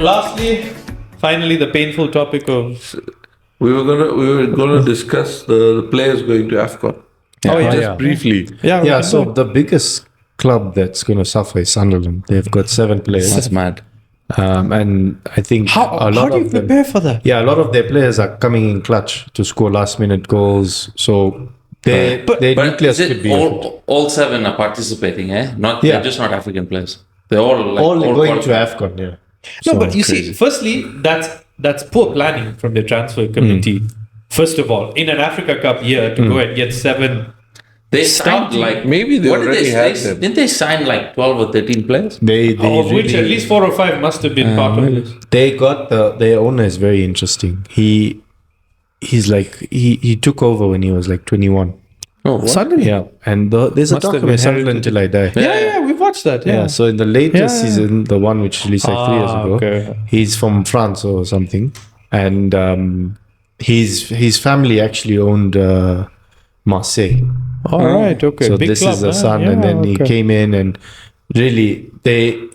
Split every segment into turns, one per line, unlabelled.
lastly, finally, the painful topic of...
We were gonna discuss the players going to AFCON. Just briefly.
So the biggest club that's going to suffer is Sunderland. They've got 7 players.
That's mad.
And I think
How do you prepare for that?
Yeah, a lot of their players are coming in clutch to score last-minute goals. So their nucleus could be...
All 7 are participating, eh? They're just not African players. They're all
going to AFCON, yeah.
No, but you see, firstly, that's poor planning from the transfer committee. First of all, in an Africa Cup year, to go and get 7...
They signed
maybe they already had them.
Didn't they sign 12 or 13 players?
Of which at least 4 or 5 must have been part of this.
They got their owner is very interesting. He took over when he was 21.
Oh, what?
Sunderland?
Yeah, and there's a documentary, Sunderland Till I Die.
Yeah, we watched that. Yeah.
So in the latest season, the one which released 3 years ago, he's from France or something, and his family actually owned Marseille.
All right, okay.
So
Big
this
club,
is the son, and then he came in, and really they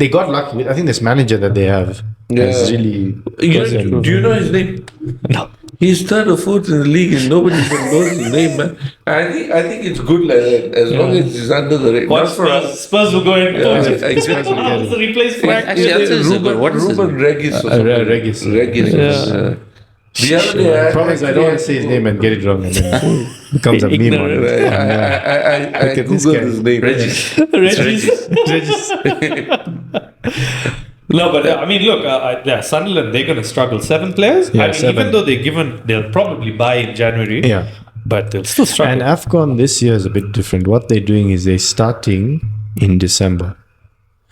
got lucky. I think this manager that they have has really.
Do you know his name?
No.
He's 3rd or 4th in the league, and nobody even knows his name, man. I think it's good like that, as long as he's under the radar.
Not for us. Spurs will go and
exactly.
replace Frank.
Ruben Regis.
Regis.
The other day,
I promise I don't want to say his name and get it wrong, and then becomes a meme on it.
I googled his name.
Regis. No, but I mean, look, Sunderland, they're going to struggle. 7 players?
Yeah,
I mean, even though they'll probably buy in January.
Yeah.
But they'll still struggle.
And AFCON this year is a bit different. What they're doing is they're starting in December.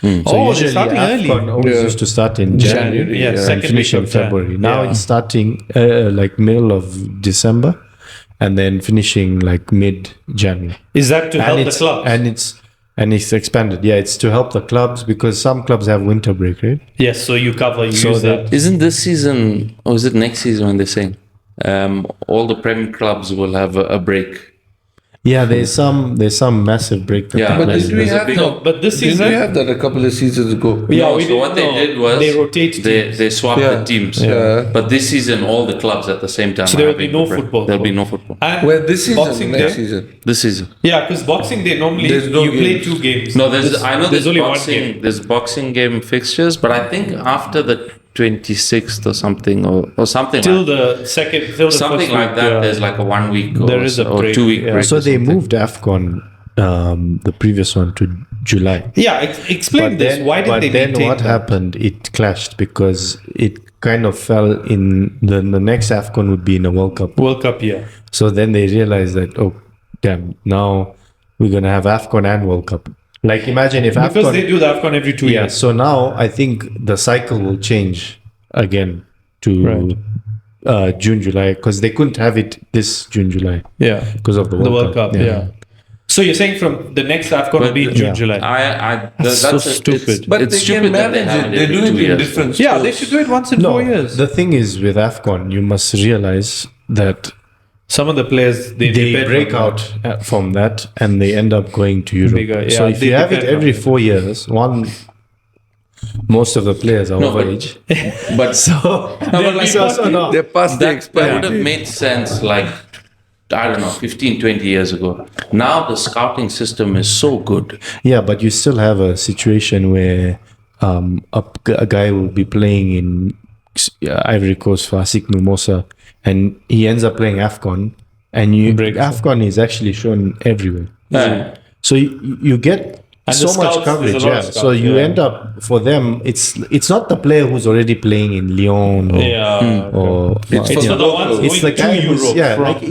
So usually
starting
AFCON
early.
always used to start in January and
second
finish
week
in
of Jan.
February. Now it's starting middle of December and then finishing mid-January.
Is that to help the clubs?
And it's expanded. Yeah, it's to help the clubs because some clubs have winter break, right?
Yes, so you use that.
Isn't this season, or is it next season when they're saying all the Premier clubs will have a break?
Yeah, there's some massive break.
But this season we had that a couple of seasons ago.
What they did was
they rotated.
They swapped the teams.
Yeah.
But this season, all the clubs at the same time.
So there will be no football.
There'll be no football.
And
this season, next season.
This season.
Yeah, because Boxing Day normally you play 2 games.
No, there's
only
boxing,
1 game.
There's boxing game fixtures, but I think after the 26th or something or something
till the
something like that.
Yeah.
There's a 1 week
there is a break,
2 week break.
So they moved AFCON, the previous one, to July.
Yeah, explain this. Why did they
then
take
what happened? It clashed because it kind of fell in the next AFCON would be in a World Cup.
World Cup, yeah.
So then they realized that, oh, damn, now we're going to have AFCON and World Cup. Imagine if
because they do the AFCON every 2 years.
So now I think the cycle will change again to June, July, because they couldn't have it this June, July.
Yeah.
Because of the World
Cup. Yeah. So you're saying from the next AFCON will be June, July?
That's
so stupid.
But
it's
they
stupid
can manage it. They do it in different
Yeah, they should do it once in 4 years.
The thing is with AFCON, you must realize that
some of the players they
break out from that and they end up going to Europe.
Bigger,
so if you have it every 4 years, most of the players are over age.
But
they're past the expiry.
That would have made sense I don't know, 15, 20 years ago. Now the scouting system is so good.
Yeah, but you still have a situation where a guy will be playing in Ivory Coast for ASIC Mimosa and he ends up playing AFCON and AFCON is actually shown everywhere. So you get so much coverage, so you end up, for them, it's not the player who's already playing in Lyon or
it's for the ones
it's the guy who's,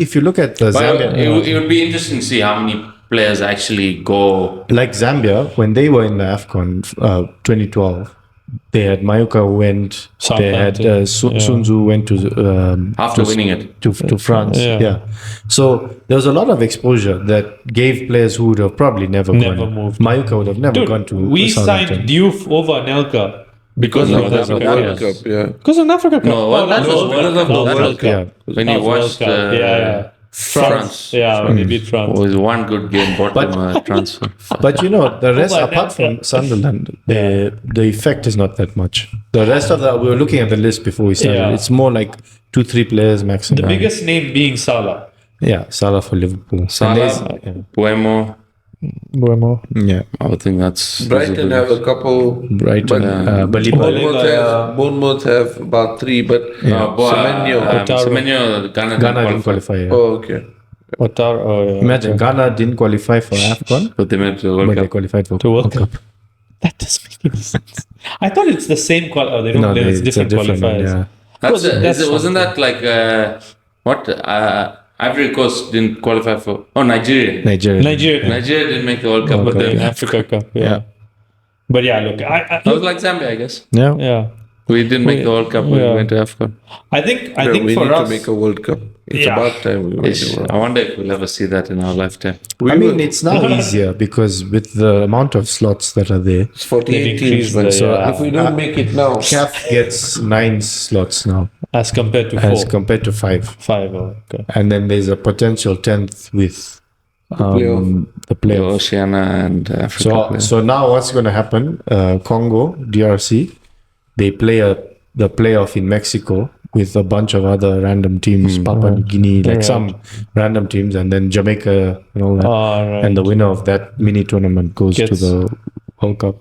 if you look at the Zambia,
it would be interesting to see how many players actually go.
Like Zambia, when they were in the AFCON 2012, they had Mayuka who went, they had Sun Tzu went to
after winning it
to France. So there was a lot of exposure that gave players who would have probably never moved. Mayuka would have never gone to.
We signed Diouf over Anelka because of the
World Cup.
Because of Africa Cup.
No, that was World Cup.
When
you watched France.
Yeah, when they beat France.
Was one good game, bought them a transfer.
But you know, the rest,
but
apart
then-
from Sunderland, the effect is not that much. The rest of we were looking at the list before we started.
Yeah.
It's more like 2-3 players maximum.
The biggest name being Salah.
Yeah, Salah for Liverpool.
Salah, Buemo.
Yeah,
I would think that's
Brighton have a couple.
Brighton, Baliba.
Bournemouth have about 3, but Semenyo.
Semenyo, Ghana
Ghana
qualify.
didn't qualify. Yeah.
Oh, okay.
Imagine Ghana didn't qualify for AFCON,
But they made the World
but they
Cup.
qualified for
World Cup. That doesn't make any sense. I thought it's the same they don't play, it's different qualifiers.
Yeah.
Wasn't that like Ivory Coast didn't qualify for? Oh, Nigeria.
Nigeria.
Nigeria didn't make the World Cup, but then
Africa Cup. Yeah. But yeah, look,
that was like Zambia, I guess.
Yeah.
yeah.
We didn't make the World Cup. We
Yeah.
went to AFCON.
I think
We
for
need
us,
to make a World Cup. It's
Yeah.
about time we make a World
I
Cup.
wonder if we'll ever see that in our lifetime.
I mean, it's now easier because with the amount of slots that are there,
It's 48
They've
teams,
increased
man.
the-
So
yeah.
if we don't make it now,
CAF gets 9 slots now
as compared to
as
4,
compared to 5.
5. Okay.
And then there's a potential 10th with the playoff.
Oceania and Africa.
So now what's going to happen? Congo, DRC, they play the playoff in Mexico with a bunch of other random teams, Papua New Guinea, like some random teams, and then Jamaica and all that.
Right.
And the winner of that mini tournament goes to
Gets-
the World Cup.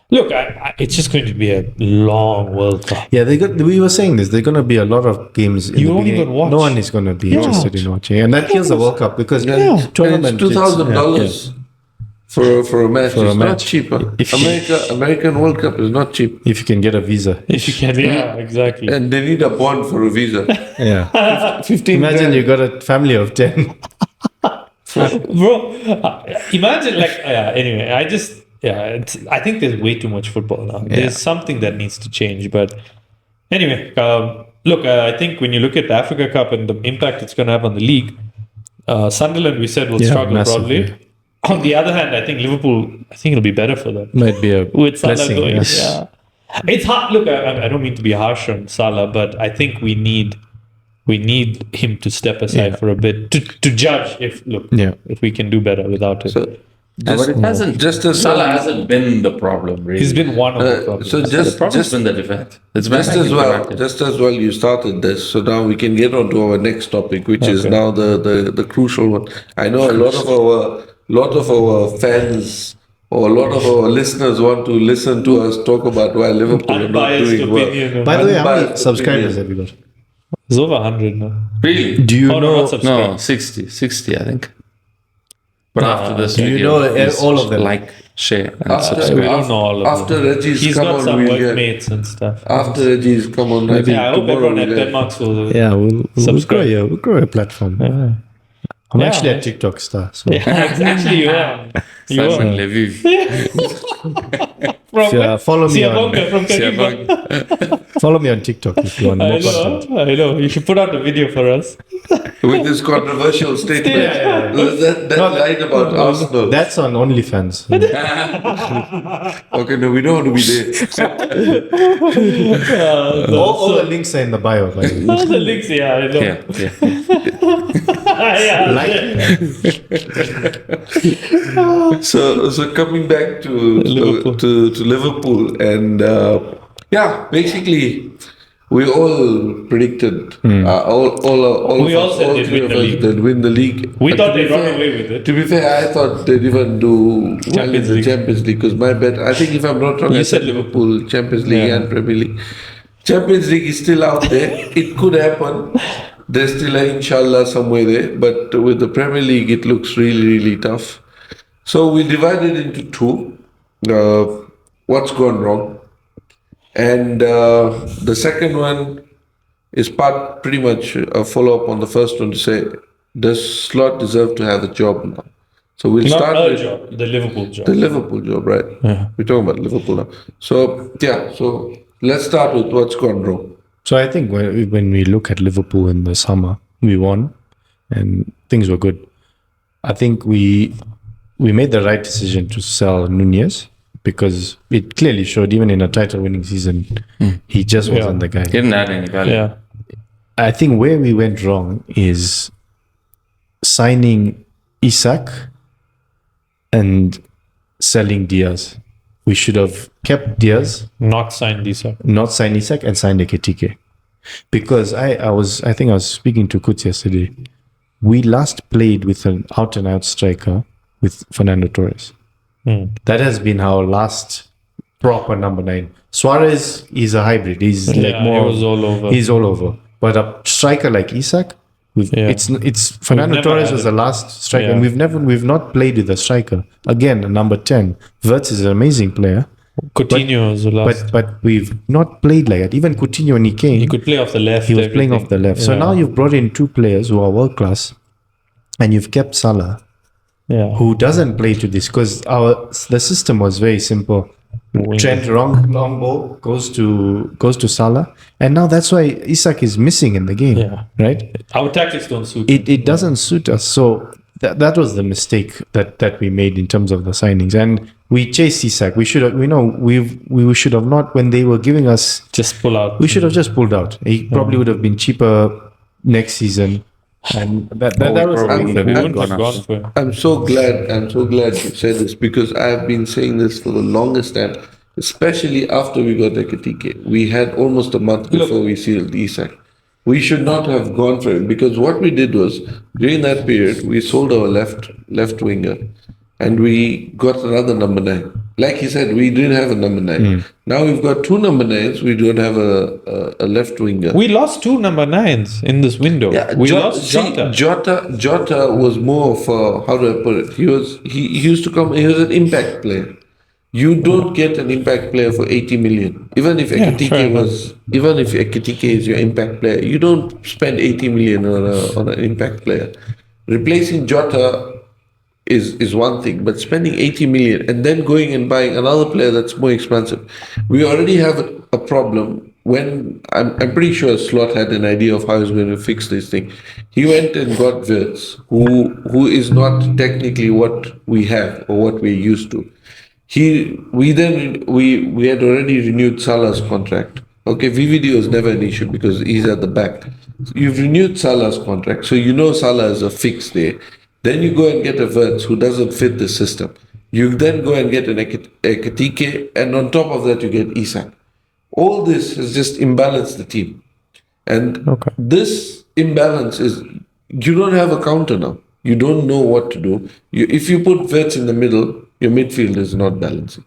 Look, it's just going to be a long World Cup.
Yeah, we were saying this. There's going to be a lot of games. In
You
the
won't
beginning.
even watch.
No one is going to be interested in watching, and that kills the World Cup because
and
tournament
it's $2,000 for a match.
For a
It's
match.
not cheap. Huh?
If you-
American World Cup is not cheap.
if you can get a visa.
If you can, yeah, exactly.
And they need a bond for a visa.
Yeah,
15
imagine
grand.
you got a family of 10.
Bro, imagine anyway, I think there's way too much football now. There's something that needs to change. But anyway, look, I think when you look at the Africa Cup and the impact it's going to have on the league, Sunderland, we said, will struggle
massively.
probably. On the other hand, I think Liverpool, it'll be better for them.
Might be a
With Salah
blessing.
going.
Yes.
Yeah. It's hard. Look, I don't mean to be harsh on Salah, but I think we need him to step aside for a bit to judge if we can do better without him.
So,
But it hasn't.
just as
Salah
well-
hasn't been the problem, really.
He's been one of the problems.
so
the
just
problem's been the defense. It's been
just as well you started this, so now we can get on to our next topic, which is now the crucial one. I know a lot of our fans or a lot of our listeners want to listen to us talk about why Liverpool are not
Unbiased
doing well.
opinion.
By the way, how many
Unbiased
subscribers
opinion.
have you got?
It's over 100 now.
Really?
Do you
Oh, no,
know?
not subscribed.
No, 60, I think. But after this,
do you
video,
know
please
all of them?
Like, share, and
After-
subscribe.
We don't know all of
After
them.
Reggie's
He's
come
got
on,
some
we'll get-
workmates and stuff.
After Reggie's come on, I think
Yeah, I hope
tomorrow
everyone at
we'll get-
Denmark's will.
Yeah, we'll
Subscribe.
grow a platform. I'm
Yeah,
actually
man.
a TikTok star. So
Yeah, actually, you are. You
Simon
are.
Levy.
From
follow me
Siabonga
on
from Kariba.
follow me on TikTok if you want more
I
content.
know. You should put out a video for us.
with this controversial statement.
Yeah.
That line about Arsenal.
That's on OnlyFans.
Okay, no, we don't want to be there.
all the links are in the bio. By the way.
All the links, yeah, I know.
Like,
So coming back to Liverpool and basically we all predicted all
We all said they'd
three
win
of
the
us
league.
they'd win the league.
We
But
thought
to be
they'd run
fair-
away with it.
To be fair, I thought they'd even do well in
Champions
the
League.
Champions League because my bet. I think if I'm not wrong,
You
I
said
said Liverpool, Champions League and Premier League. Champions League is still out there. It could happen. There's still a inshallah somewhere there, but with the Premier League, it looks really, really tough. So we divided into two. What's gone wrong? And the second one is pretty much a follow-up on the first one to say, does Slot deserve to have a job now? So we'll
Not
start
our
with
job, the Liverpool job.
the Liverpool job, right?
Yeah.
We're talking about Liverpool now. So let's start with what's gone wrong.
so I think when we look at Liverpool in the summer, we won and things were good. I think we made the right decision to sell Nunez because it clearly showed even in a title-winning season, he just wasn't the guy.
Didn't add any value.
Yeah.
I think where we went wrong is signing Isak and selling Diaz. We should have kept Diaz,
Not signed Isak.
not signed Isak, and signed Ekitike. Because I think I was speaking to Kutz yesterday. We last played with an out and out striker with Fernando Torres. That has been our last proper number 9. Suarez is a hybrid. He's like
Yeah,
more.
he was all over.
He's all over. But a striker like Isak, it's Fernando
never
Torres
had
was
it.
the last striker,
Yeah.
and we've not played with a striker. Again, a number 10. Wirtz is an amazing player,
Coutinho was the last.
but we've not played like that. Even Coutinho, when he came,
He could play off the left.
he was playing off the left. So
Yeah.
now you've brought in 2 players who are world class, and you've kept Salah,
Yeah.
who doesn't play to this, because the system was very simple.
Wing.
Trent long ball goes to Salah, and now that's why Isak is missing in the game.
Yeah.
Right.
Our tactics don't suit.
It doesn't suit us. So that was the mistake that we made in terms of the signings, and we chased Isak. We should have. We should have not, when they were giving us.
Just pull out.
We should have just pulled out. He probably would have been cheaper next season, and that was.
probably would have
We
even
wouldn't have
gone
gone
up.
for it.
I'm so glad you said this, because I have been saying this for the longest time, especially after we got Ekitike. We had almost a month before we sealed Isak. We should not have gone for it, because what we did was, during that period, we sold our left winger and we got another number 9. Like he said, we didn't have a number 9. Now we've got 2 number 9s, we don't have a left winger.
We lost 2 number 9s in this window. We lost Jota.
Jota was more of a, how do I put it? He used to come. He was an impact player. You don't get an impact player for 80 million. Even if
fair
Ekitike is your impact player, you don't spend 80 million on an impact player. Replacing Jota is one thing, but spending 80 million and then going and buying another player that's more expensive. We already have a problem. When I'm pretty sure Slot had an idea of how he's going to fix this thing. He went and got Wirtz, who is not technically what we have or what we're used to. We had already renewed Salah's contract. Okay, VVD was never an issue because he's at the back. You've renewed Salah's contract, so you know Salah is a fix there. Then you go and get a Wirtz who doesn't fit the system. You then go and get an Ekitike, and on top of that you get Isak. All this has just imbalanced the team. And this imbalance is, you don't have a counter now. You don't know what to do. If you put Wirtz in the middle, your midfield is not balancing.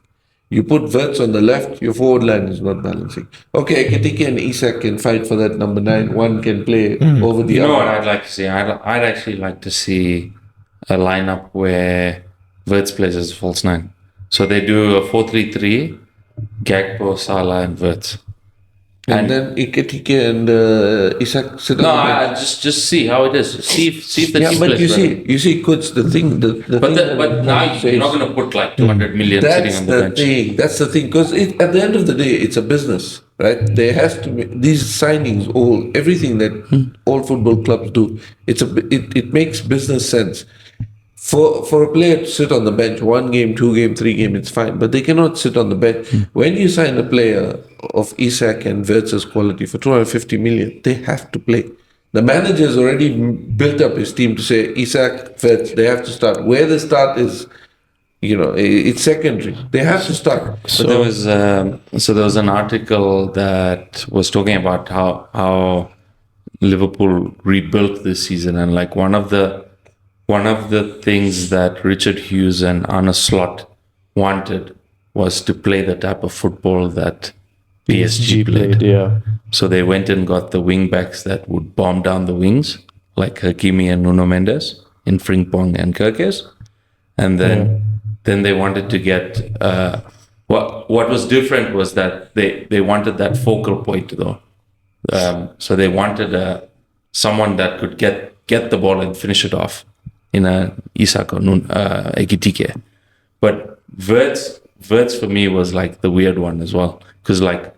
You put Wirtz on the left, your forward line is not balancing. Okay, Ekitike and Isak can fight for that number 9. One can play over the
You
other.
know what I'd like to see? I'd actually like to see a lineup where Wirtz plays as a false 9. So they do a 4-3-3, Gakpo, Salah, and Wirtz.
And then Ekitike and Isak sit on
No,
the
I
bench.
just see how it is. See if the
Yeah,
team
but
plays well.
you see, Coach, the thing.
But now you're not going to put like 200 million sitting
That's
on the
the
bench.
thing. That's the thing. Because at the end of the day, it's a business, right? There has to be these signings. Everything that all football clubs do. It makes business sense. For a player to sit on the bench, 1 game, 2 game, 3 game, it's fine. But they cannot sit on the bench. When you sign a player of Isak and Wirtz's quality for 250 million, they have to play. The manager's already built up his team to say, Isak, Wirtz, they have to start. Where they start is, it's secondary. They have to start.
So there was an article that was talking about how Liverpool rebuilt this season, and like one of the things that Richard Hughes and Arne Slot wanted was to play the type of football that PSG played.
Yeah.
So they went and got the wing backs that would bomb down the wings, like Hakimi and Nuno Mendes in Frimpong and Kerkez. And then they wanted to get what was different was that they wanted that focal point though. So they wanted someone that could get the ball and finish it off in a Isak or Ekitike. But Wirtz for me was like the weird one as well, because like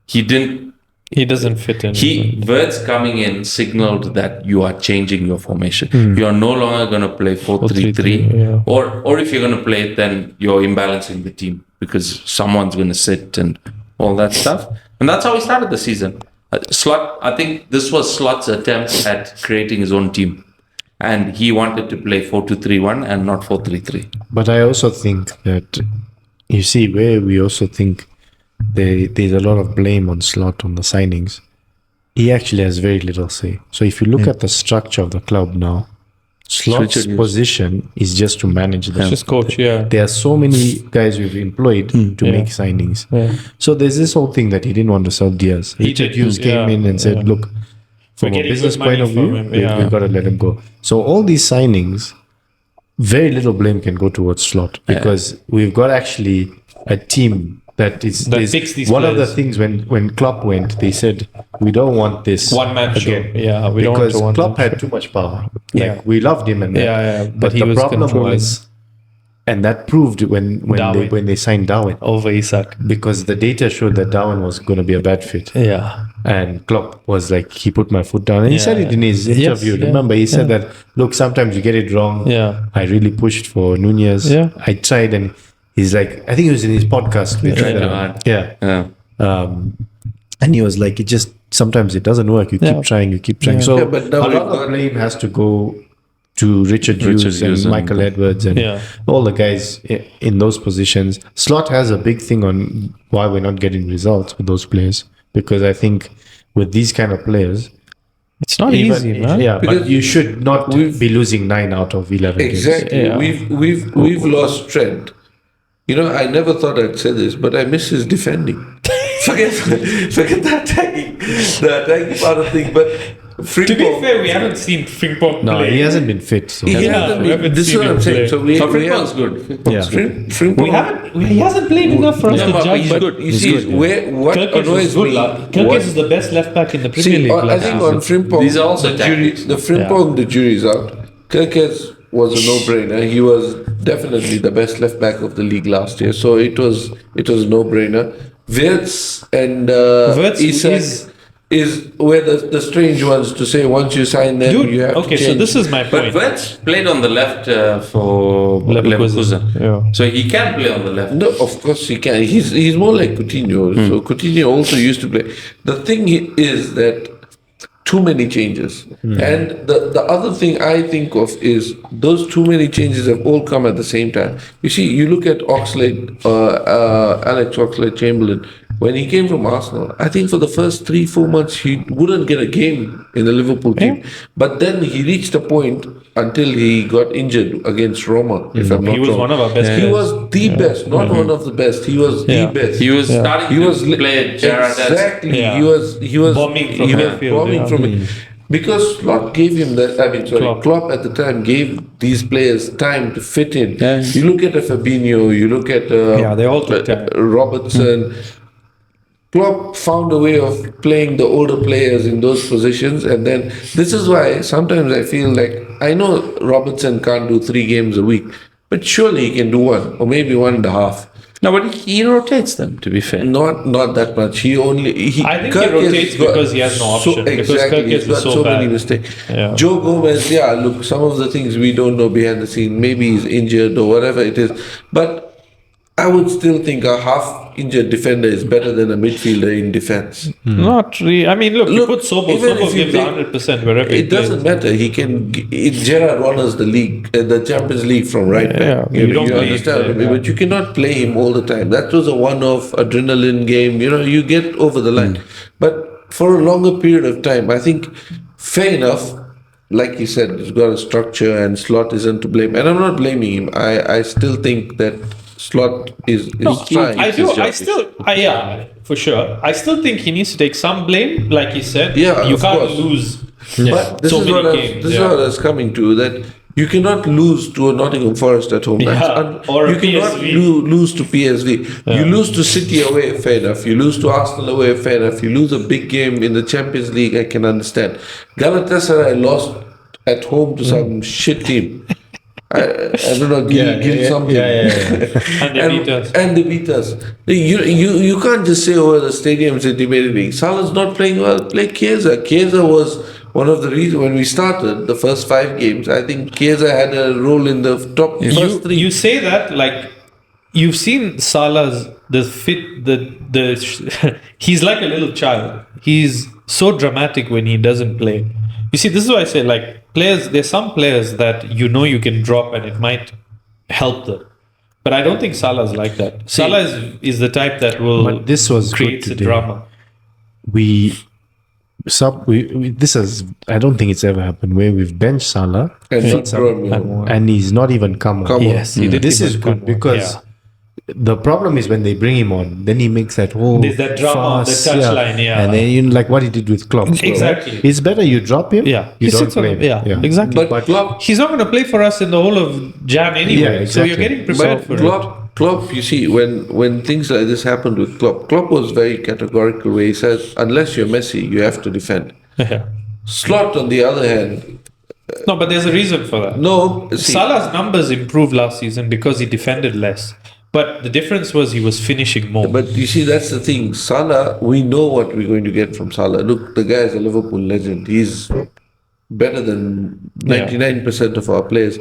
he doesn't fit in. Wirtz coming in signaled that you are changing your formation. You are no longer going to play 4-3-3, or if you're going to play it, then you're imbalancing the team because someone's going to sit and all that stuff. And that's how we started the season. Slot, I think this was Slot's attempt at creating his own team. And he wanted to play 4-2-3-1 and not 4-3-3.
But I also think that, you see, where we also think there's a lot of blame on Slot on the signings. He actually has very little say. So if you look at the structure of the club now, Slot's position is just to manage them.
Just coach, yeah.
There are so many guys we've employed to make signings.
Yeah.
So there's this whole thing that he didn't want to sell Diaz. Richard Hughes came in and said, look, from a business point of view, we've got to let him go. So all these signings, very little blame can go towards Slot because we've got actually a team that
fix these
one of the
players.
things when Klopp went, they said, we don't want this
One-man show.
again.
Yeah, we don't want
Because
to
Klopp had too much power.
Yeah.
We loved him and that.
but he
the
was
problem
controlling
was, and that proved when they signed Darwin,
over Isak.
because the data showed that Darwin was going to be a bad fit.
Yeah.
And Klopp was like, he put my foot down. And he said it in his interview.
yeah.
Remember, he said that, look, sometimes you get it wrong.
Yeah.
I really pushed for Nunez.
Yeah.
I tried, and he's like, I think it was in his podcast. With,
Yeah.
and he was like, sometimes it doesn't work. You keep trying. So
but
a
now
lot
we've
of
got-
blame has to go to Richard Hughes and Michael Edwards and all the guys in those positions. Slot has a big thing on why we're not getting results with those players, because I think with these kind of players,
It's not easy, man.
yeah, but
Because
you should not
we've-
be losing 9 out of 11
Exactly.
Yeah.
We've lost Trent. You know, I never thought I'd say this, but I miss his defending. forget the attacking part of things. But
To be fair, we haven't seen Frimpong
games. No,
play.
he hasn't been fit. So.
he
Yeah,
hasn't
we
been-
haven't
this is
seen
what
him
I'm saying.
play.
So we
Frimpong's
have
good.
Yeah.
Frimpong.
We haven't. He hasn't played enough for us to
but
judge.
he's
But
good.
you see, what
Kirkes
annoys
was good.
me.
Kirkes is the best left back in the Premier
See,
League.
I
last
think
season.
on Frimpong,
These are also tactics.
the Frimpong, the jury's out. Kirkes was a no-brainer. He was definitely the best left back of the league last year, so it was a no-brainer. Wirtz and
Wirtz
Isak is where the strange ones to say once you sign them,
Dude,
you have
okay,
to
so
change.
this is my
But
point.
Wirtz played on the left for Leverkusen.
Yeah.
So he can play on the left.
No, of course he can. He's more like Coutinho. So Coutinho also used to play. The thing is that too many changes. And the other thing I think of is those too many changes have all come at the same time. You see, you look at Alex Oxlade-Chamberlain. When he came from Arsenal, I think for the first 3-4 months he wouldn't get a game in the Liverpool team. But then he reached a point until he got injured against Roma, if I'm not
He was
wrong.
one of our best
He
players.
was the best, not one of the best. He was the best.
He was starting
He was
to play Gerrard as
exactly.
Yeah.
He was
Bombing from
he was
midfield,
bombing
yeah.
from it. Because Klopp gave him that. I mean, sorry, Klopp at the time gave these players time to fit in.
Yeah.
You look at a Fabinho. You look at
they all took time.
Robertson. Klopp found a way of playing the older players in those positions, and then this is why sometimes I feel like I know Robertson can't do 3 games a week, but surely he can do 1 or maybe 1.5.
No, but he rotates them, to be fair.
Not that much. He
I think he
Kirk
rotates
has got
because he has no option, because
exactly,
Kirk
he's
is
got
so
so many
bad.
mistakes.
Yeah.
Joe Gomez, look, some of the things we don't know behind the scene. Maybe he's injured or whatever it is, but I would still think a half-injured defender is better than a midfielder in defense.
Not really. I mean, look, you put Sobol.
even if
Sobol
you
gives
play-
100% wherever he
It doesn't
plays.
matter. He can. Gerrard honors the league, the Champions League from right back.
Yeah, you don't play him
understand
there,
me, but you cannot play him all the time. That was a one-off adrenaline game. You get over the line, but for a longer period of time, I think fair enough. Like you said, he's got a structure, and Slot isn't to blame. And I'm not blaming him. I still think that Slot is trying.
I do.
his job.
I still. Yeah, for sure. I still think he needs to take some blame, like you said.
Yeah,
you
of
can't
course.
lose.
But this
So
is
many
what I
games,
this is
yeah.
what I was coming to, that you cannot lose to a Nottingham Forest at home.
Yeah, or a
you cannot
PSV.
lose to PSV. You lose to City away, fair enough. You lose to Arsenal away, fair enough. You lose a big game in the Champions League, I can understand. Galatasaray lost at home to some shit team. I don't know, give something.
And they beat us.
And they beat us. You can't just say, oh, the stadium's intimidating. Salah's not playing well. Play Chiesa. Chiesa was one of the reasons when we started the first 5 games. I think Chiesa had a role in the first 3.
You say that like you've seen Salah's the fit the he's like a little child. He's so dramatic when he doesn't play. You see, this is why I say, like, players, there's some players that you know you can drop and it might help them. But I don't think Salah's like that. Salah is the type that will
But this was
create
good
a
today.
drama.
we this has, I don't think it's ever happened where we've benched Salah
And
and,
not Firmino.
and he's not even come on.
Come on.
Yes, he did.
This
even
is
come
good
on.
because
Yeah.
the problem is when they bring him on, then he makes that whole
There's that drama on the touchline, yeah.
and then you know, like what he did with Klopp.
Exactly.
It's better you drop him.
Yeah,
you
he
don't
sits on
play
the-
him.
yeah, exactly.
But Klopp,
He's not going to play for us in the whole of Jan anyway.
Yeah,
So
exactly.
you're getting prepared
but
for
Klopp, you see, when things like this happened with Klopp was very categorical where he says, unless you're Messi, you have to defend.
it. Yeah.
Slot, on the other hand,
No, but there's a reason for that.
no, see,
Salah's numbers improved last season because he defended less. But the difference was he was finishing more.
but you see, that's the thing. Salah, we know what we're going to get from Salah. Look, the guy is a Liverpool legend. He's better than 99% of our players.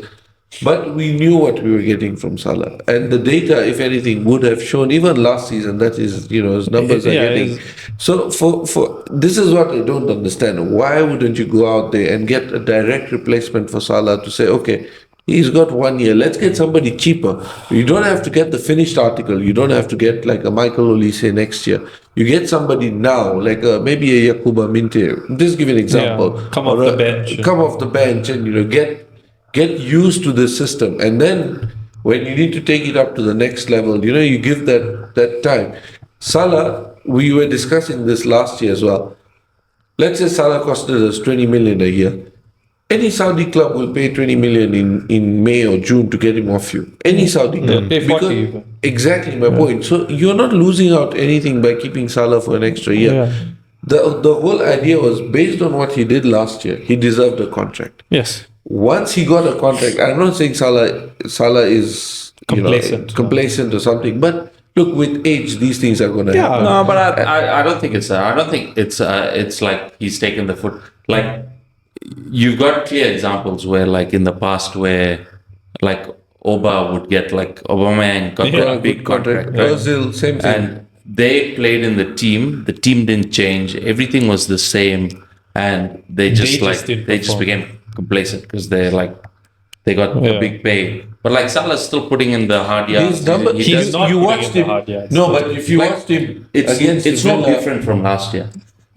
But we knew what we were getting from Salah. And the data, if anything, would have shown, even last season, that is, you know, his numbers are
Yeah,
getting. So for this is what I don't understand. Why wouldn't you go out there and get a direct replacement for Salah to say, okay, he's got 1 year, let's get somebody cheaper. You don't have to get the finished article. You don't have to get like a Michael Olise next year. You get somebody now, like maybe a Yakuba Minte. Just give an example.
Yeah, come off the bench.
Come off the bench and, you know, get used to the system, and then when you need to take it up to the next level, you know, you give that time. Salah, we were discussing this last year as well. Let's say Salah costed us 20 million a year. Any Saudi club will pay 20 million in May or June to get him off you. Any Saudi club.
Pay 40 even.
Exactly my point. So you're not losing out anything by keeping Salah for an extra year.
Yeah.
The whole idea was based on what he did last year. He deserved a contract.
Yes.
Once he got a contract, I'm not saying Salah is complacent or something, but look, with age, these things are going to happen.
No, but I don't think it's I don't think it's like he's taken the foot. Like, you've got clear examples where, like, in the past where, like, Oba would get, like, Aubameyang got a big contract, right?
Ozil, same thing.
And they played in the team didn't change, everything was the same, and they just
didn't perform.
became complacent because they got a big pay. But like Salah's still putting in the hard yards.
His number,
He's
you
not
watched
putting in
him.
the hard yards.
No, but if you
Like,
watched him
it's
against
no
Villa,
different from last year.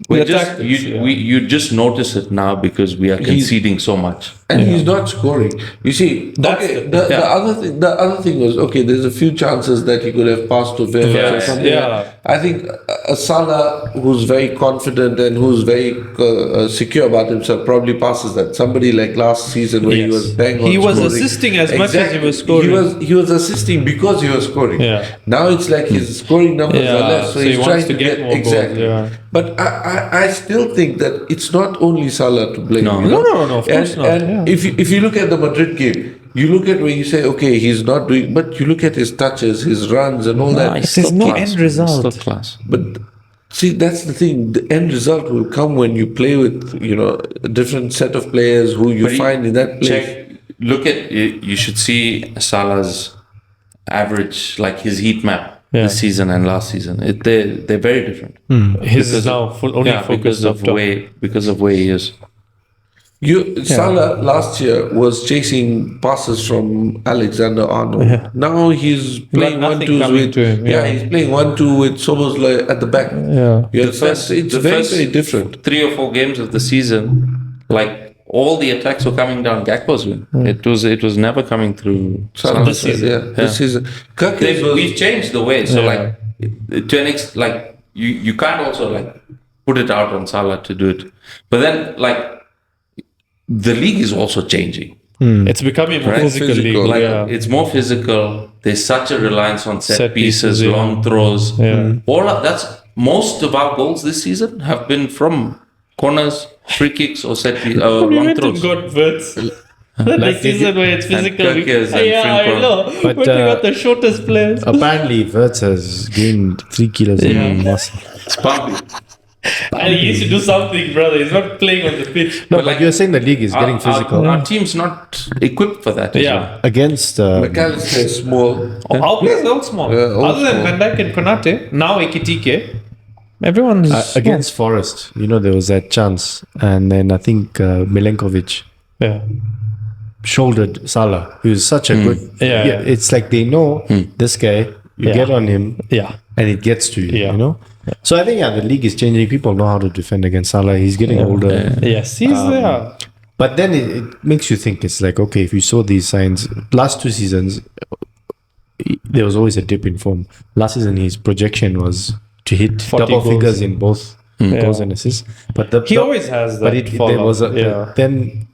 The tactics,
You just notice it now because we are conceding so much.
and he's not scoring. You see, the other thing was, okay, there's a few chances that he could have passed to Verve or something.
Yeah.
I think a Salah who's very confident and who's very secure about himself probably passes that. Somebody like last season where he
Yes.
was bang on
He was
scoring.
assisting as much as he was scoring.
He was assisting because he was scoring.
Yeah.
Now it's like his scoring numbers are less, so he's
he
trying
wants to get more
exactly.
goals. Yeah.
But I still think that it's not only Salah to blame.
No.
you know?
No, of course not,
And if you look at the Madrid game, you look at where you say, okay, he's not doing, but you look at his touches, his runs, and all that.
There's no end result.
Still class.
But see, that's the thing. The end result will come when you play with, you know, a different set of players who you
But
find in that place.
Look at, you should see Salah's average, like his heat map this season and last season. They're very different.
His is now only focused up top.
Because of where he is.
Salah last year was chasing passes from Alexander Arnold.
Yeah.
Now he's playing
nothing
1-2s
coming
with
to him,
he's playing 1-2 with Soboslai at the back.
Yeah.
You understand? It's very different.
3 or 4 games of the season, like all the attacks were coming down Gakpo's wing. It was never coming through
Salah
Salah's side.
this season. Kirkes was-
We've changed the way. So like to an extent, like you can't also like put it out on Salah to do it. But then like the league is also changing.
It's becoming more
Right?
physical league.
Physical,
Like it's more physical. There's such a reliance on set pieces,
yeah.
long throws.
Yeah.
All of that's most of our goals this season have been from corners, free kicks, or set pieces,
We
long
went and
throws.
got Verts. The season where it's physical.
Kirkes and
I
Frimpong.
know.
But,
But we got the shortest players.
Apparently, Wirtz has gained 3 kilos in muscle.
It's pumpy.
And he needs to do something, brother. He's not playing on the pitch.
No, but you're saying the league is getting physical.
Our team's not equipped for that. as well.
Yeah.
Against
McAllister is small.
Our players are all small.
Yeah, all
Other than
small.
Van Dijk and Konate, now Ekitike, Everyone's
against Forest. There was that chance, and then I think Milenkovic
yeah.
shouldered Salah, who's such a good.
Yeah.
It's like they know this guy. You
Yeah.
get on him,
Yeah.
and it gets to you.
Yeah.
So I think the league is changing. People know how to defend against Salah. He's getting older.
Yes, he's there.
But then it makes you think. It's like, okay, if you saw these signs last 2 seasons, there was always a dip in form. Last season, his projection was to hit
40
double
goals.
figures in both goals and assists. But
He always has that.
but there was then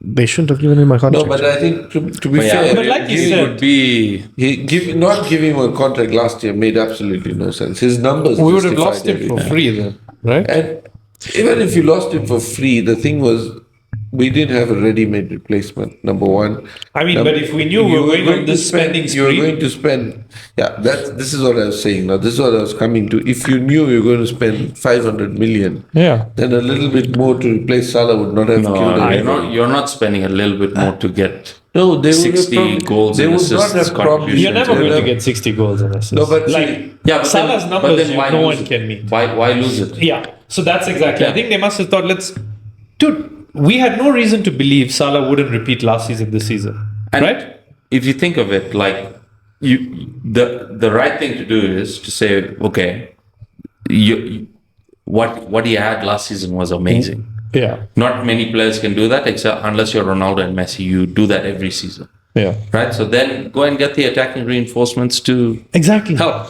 they shouldn't have given him a
No,
contract.
but I think to be
But
fair,
But like you
it
said,
would be
not giving him a contract last year made absolutely no sense. His numbers
we would have
justified
lost him for
everything.
free then, right?
And even if you lost him for free, the thing was we didn't have a ready-made replacement. Number one.
I mean, but if we knew we were going on this spending
you were
spree,
going to spend. Yeah, this is what I was saying. Now, this is what I was coming to. If you knew you were going to spend 500 million,
yeah.
then a little bit more to replace Salah would not have killed anyone.
you're not spending a little bit more to get
No, they would have
60
probably,
goals
they
and
would not
assists
have probably.
contribution.
You're never
They'll
going to
have-
get 60 goals and assists.
No, but
like
see-
Yeah, but
Salah's
then,
numbers,
but then why
no
lose
one
it?
can meet.
Why lose it?
Yeah, so that's exactly. I
Yeah.
think they must have thought, dude, we had no reason to believe Salah wouldn't repeat last season this season,
And
right?
if you think of it, like the right thing to do is to say, okay, what he had last season was amazing.
Yeah,
Not many players can do that, except unless you're Ronaldo and Messi. You do that every season,
yeah,
right? So then go and get the attacking reinforcements to
exactly.
help.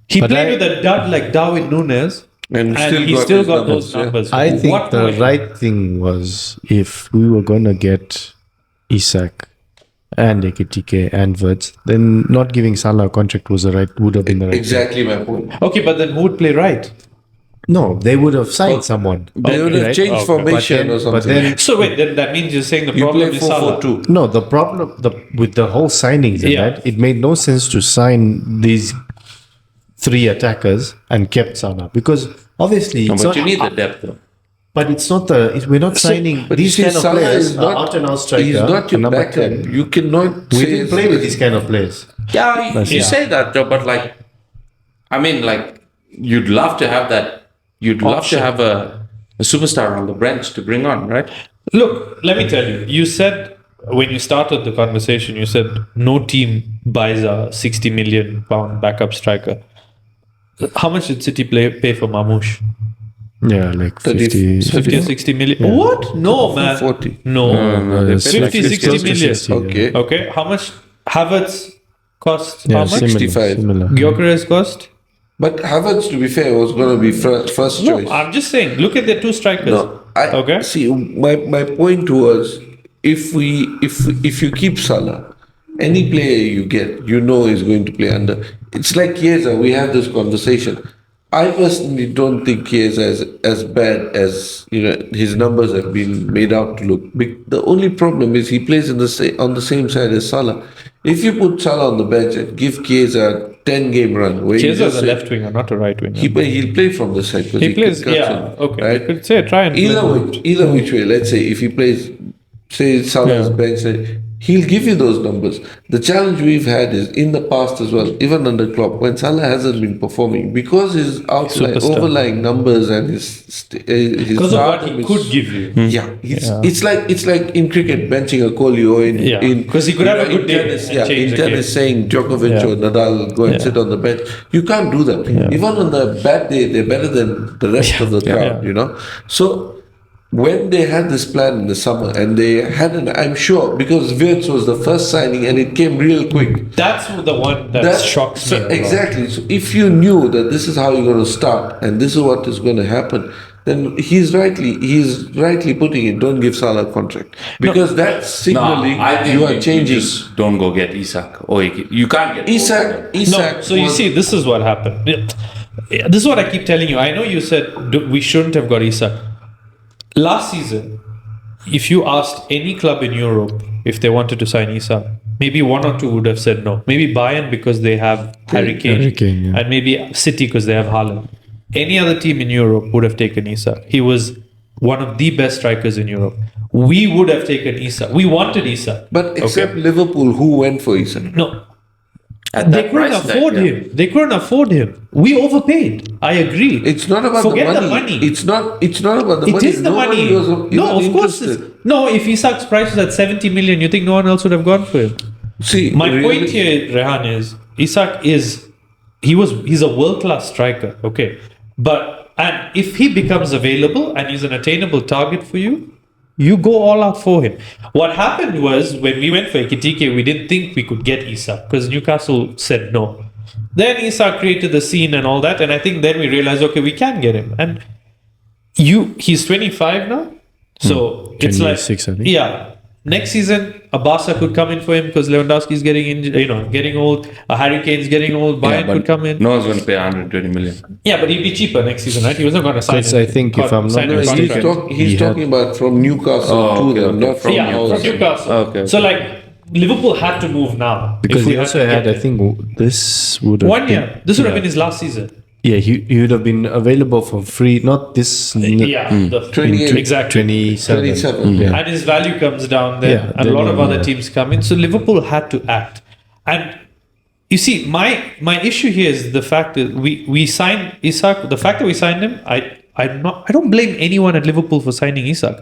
He
But
played
I-
with a dud like Darwin Nunes,
And
he
got
still
his
got those
yeah.
numbers.
I think
What
the
more?
right thing was if we were going to get Isak and Ekitike and Wirtz, then not giving Salah a contract would have been the right
Exactly my point.
Okay, but then who would play right?
No, they would have signed someone.
They would have
right?
changed
Okay.
formation or something.
But then
So wait, then that means you're saying the
you
problem
play
is Salah.
4-4-2.
no, the problem with the whole signings and
Yeah.
that, it made no sense to sign these 3 attackers and kept Salah because obviously
No,
it's
but
not,
you need the depth, though.
but it's not we're not signing
But
these
you see,
kind of
Salah
players.
is not,
Out and out striker.
he's not your
a number
backup.
10.
You cannot
We
say
didn't play with these kind of players.
Yeah, you
Yeah.
say that, Joe, but like, I mean, like, you'd love to have that. You'd love to have a superstar on the bench to bring on, right?
Look, let me tell you. You said when you started the conversation, you said no team buys a 60 million pound backup striker. How much did City pay for Mamouche?
Yeah, like
30,
50 or 60 million? What? No, man.
40.
No.
No,
they
it's
paid
like
50, 60
close to
million.
60, yeah.
Okay.
Okay. How much Havertz cost?
Yeah,
How much?
similar,
65.
similar.
Gyökeres cost?
But Havertz, to be fair, was going to be first
No,
choice.
I'm just saying. Look at the 2 strikers.
No,
Okay.
See, my point was, if you keep Salah, any player you get, you know is going to play under. It's like Chiesa. We have this conversation. I personally don't think Chiesa is as bad as his numbers have been made out to look. The only problem is he plays on the same side as Salah. If you put Salah on the bench and give Chiesa a 10-game run, where
Chiesa is
just
a
say-
left winger, not a right winger.
he'll play from the side. 'cause
He plays,
cuts
yeah.
in,
Okay.
right?
You could say try and play.
Either which way, let's say if he plays, say Salah's
Yeah.
bench, he'll give you those numbers. The challenge we've had is in the past as well, even under Klopp, when Salah hasn't been performing, because his
Superstar.
overlying numbers and his
Because of what
stardom
he
is-
could give you.
Yeah, it's like in cricket benching a Kohli or in
Yeah,
in
'cause he could have a
in
good day
tennis,
and
yeah,
change
in
the
tennis
game.
saying Djokovic
Yeah.
or Nadal go and
Yeah.
sit on the bench. You can't do that. Even on the bad day, they're better than the rest of the crowd.
Yeah.
So when they had this plan in the summer and they had I'm sure because Wirtz was the first signing and it came real quick.
That's the one that shocks me.
So
a lot.
exactly. So if you knew that this is how you're going to start and this is what is going to happen, then he's rightly putting it. Don't give Salah a contract because that's signaling
I think
you are changing.
just don't go get Isak. Or you can't get
Isak.
No, so you
was-
see, this is what happened. This is what I keep telling you. I know you said we shouldn't have got Isak. Last season, if you asked any club in Europe if they wanted to sign Isak, maybe 1 or 2 would have said no. Maybe Bayern because they have Harry Kane,
Harry Kane, yeah.
and maybe City because they have Haaland. Any other team in Europe would have taken Isak. He was one of the best strikers in Europe. We would have taken Isak. We wanted Isak.
But except Liverpool, who went for Isak?
No.
At
They
that
couldn't
price tag,
afford
yeah.
him. They couldn't afford him. We overpaid. I agree.
It's not about
Forget
the
the
money.
money.
It's not about the
It
money.
is the
Nobody
money.
was
No,
even
of course.
interested.
No, if Isak's price was at 70 million, you think no one else would have gone for him?
See,
My
really-
point here, Rehan, is Isak he's a world class striker, okay. But and if he becomes available and he's an attainable target for you, you go all out for him. What happened was when we went for Ekitike, we didn't think we could get Isak because Newcastle said no. Then Isak created the scene and all that, and I think then we realized, okay, we can get him. And he's 25 now, so it's like
26, I think.
yeah. Next season, a Barca could come in for him because Lewandowski's getting injured, getting old. A Harry Kane's getting old. Bayern
but
could come in.
No one's going to pay 120 million.
Yeah, but he'd be cheaper next season, right? He wasn't going to sign.
Because I think if I'm not
sign a
mistaken-
contract.
he's
He had-
talking about from Newcastle
Oh,
to
okay,
them,
okay.
not from
Yeah, from
Newcastle.
Newcastle.
Okay,
So
okay.
like Liverpool had to move now
Because
if we
he also
to
had,
get
I
him.
think, this would have
1 year. This would have
yeah.
been his last season.
Yeah, he would have been available for free. Not this.
Yeah, the
28.
exactly.
27.
27.
Yeah.
And his value comes down then,
Yeah,
and a lot of
then,
other
yeah.
teams come in. So Liverpool had to act. And you see, my issue here is the fact that we signed Isak. The fact that we signed him, I don't blame anyone at Liverpool for signing Isak.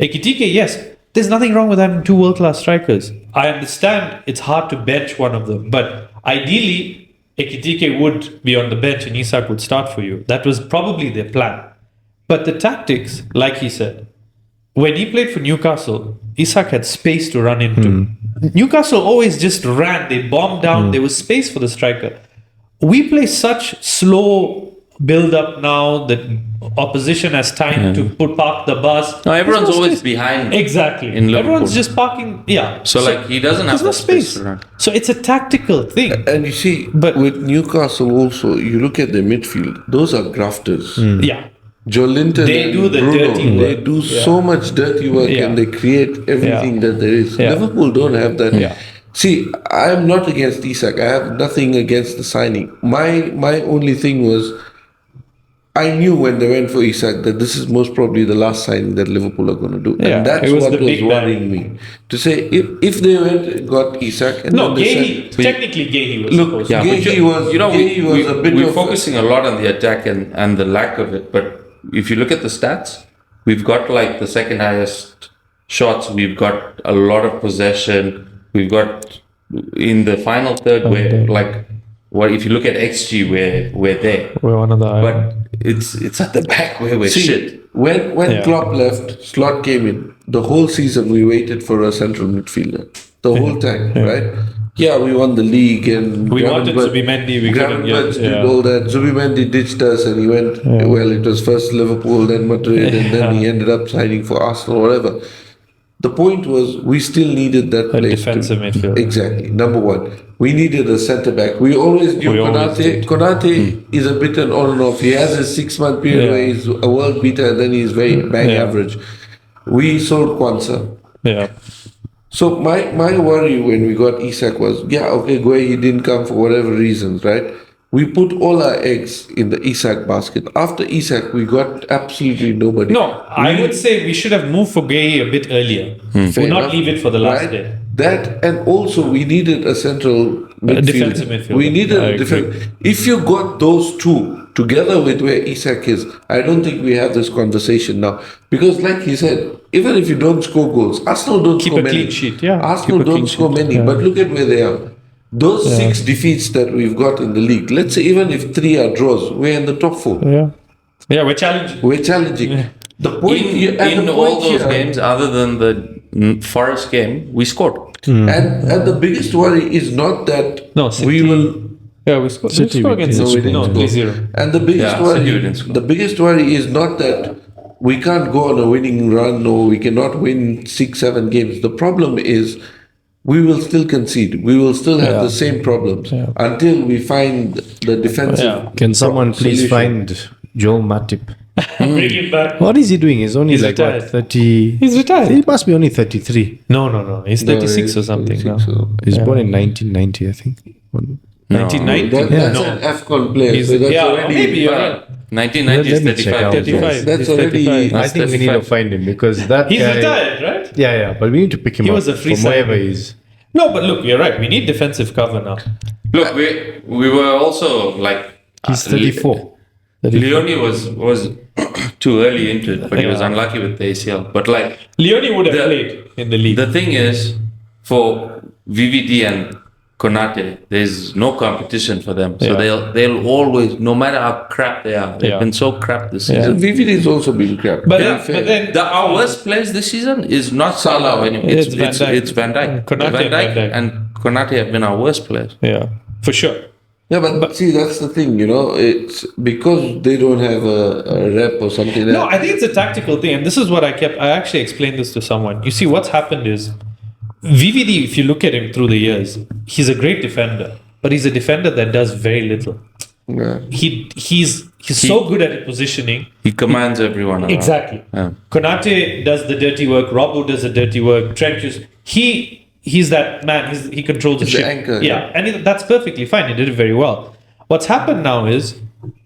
Ekitike, yes, there's nothing wrong with having two world class strikers. I understand it's hard to bench one of them, but ideally Ekitike would be on the bench and Isak would start for you. That was probably their plan. But the tactics, like he said, when he played for Newcastle, Isak had space to run into. Newcastle always just ran. They bombed down. There was space for the striker. We play such slow build up now that opposition has time to park the bus.
No, everyone's
There's no
always
space.
behind.
Exactly.
in Liverpool.
Everyone's just parking. Yeah.
So, like, he doesn't have
there's no
that space
space.
to run.
So it's a tactical thing.
And you see,
But-
with Newcastle also, you look at the midfield, those are grafters.
Yeah.
Joe Linton
They
and
do the
Bruno,
dirty
they
work.
do so much dirty work
Yeah.
and they create everything that there is.
Yeah.
Liverpool don't have that.
Yeah.
See, I'm not against Isak. I have nothing against the signing. My only thing was, I knew when they went for Isak that this is most probably the last signing that Liverpool are going to do.
Yeah,
And that's
it was
what
the
was
big
worrying me. To say, if they went and got Isak and
No,
then they
Gahey,
said,
technically Gahey was
Look,
supposed to.
Yeah,
Gahey
but
was, Gahey was a bit
we're
of
focusing a lot on the attack and the lack of it. But if you look at the stats, we've got like the second highest shots. We've got a lot of possession. We've got in the final third where like what if you look at XG, we're there.
We're one of the.
But it's at the back where we're
See,
shit.
when
Yeah.
Klopp left, Slot came in. The whole season we waited for a central midfielder. The whole time, right? Yeah, we won the league and
We wanted
Gravenberch-
Zubimendi, we couldn't get-
Gravenberch did
yeah.
all that. Zubimendi ditched us and he went. Well, it was first Liverpool, then Madrid, and then he ended up signing for Arsenal, whatever. The point was we still needed that place
defensive midfielder.
Exactly. Number one, we needed a centre back. We always knew
We always
Konate.
did.
Konate is a bit an on and off. He has a 6-month period
Yeah.
where he's a world beater and then he's very bang
Yeah.
average. We sold Kwanzaa.
Yeah.
So my worry when we got Isak was, he didn't come for whatever reasons, right? We put all our eggs in the Isak basket. After Isak, we got absolutely nobody.
No, I would say we should have moved for Gahey a bit earlier.
Fair
Would not
enough,
leave it for the last
right?
day.
That and also we needed a central midfielder.
defensive midfielder.
We needed
I
a defense. If you got those two together with where Isak is, I don't think we have this conversation now. Because like he said, even if you don't score goals, Arsenal don't
Keep
score
a
many.
clean sheet, yeah.
Arsenal
Keep a
don't
clean
score
sheet,
many.
yeah.
But look at where they are. Those 6 defeats that we've got in the league, let's say even if 3 are draws, we're in the top 4.
Yeah. Yeah, we're challenging.
We're challenging. The point here, and
In
the
all
point
those
here-
games, other than the Forest game, we scored.
and the biggest worry is not that
No,
we
City-
will.
Yeah, we scored.
City
we scored
we
against
didn't
City.
score.
No, 3-0.
And the biggest
Yeah, City didn't score.
the biggest worry is not that we can't go on a winning run or we cannot win 6-7 games. The problem is we will still concede. We will still have the same problems until we find the defensive.
Yeah.
Can someone please
solution.
find Joel Matip?
Bring him back.
What is he doing? He's only
He's
like
retired.
what, 30.
He's retired.
He must be only 33.
No. He's 36 or something now.
He's born in 1990, I think.
1990?
That's
No.
an AFCON player.
He's,
So that's
yeah,
already,
maybe you're right.
1990 is
Let me check
35.
out.
35.
That's
He's
already-
35.
I think we need to
35.
find him because that
He's
guy.
retired, right?
Yeah, but we need to pick him
He
up
was a free
from wherever
signing.
he is.
No, but look, you're right. We need defensive cover now.
Look, we were also like
He's 34.
Leone was too early into it, but he was unlucky with the ACL. But like
Leone would have played in the league.
the thing is, for VVD and Konate, there's no competition for them. So they'll always, no matter how crap they are, they've been so crap this season.
VVD has also been crap.
but,
Very
but
fair.
then
Our worst players this season is not Salah anymore.
It's Van Dijk.
It's Van Dijk.
Konate
Van
and Van
Dijk
Dijk.
and Konate have been our worst players.
yeah, for sure.
Yeah, but see, that's the thing, it's because they don't have a rep or something like
No,
that.
I think it's a tactical thing, and this is what I actually explained this to someone. You see, what's happened is VVD, if you look at him through the years, he's a great defender, but he's a defender that does very little.
Yeah.
He's so good at positioning.
He commands everyone around.
Exactly.
Yeah.
Konate does the dirty work. Robbo does the dirty work. Trent just he's that man. He controls the
He's the
ship.
anchor,
Yeah, and that's perfectly fine. He did it very well. What's happened now is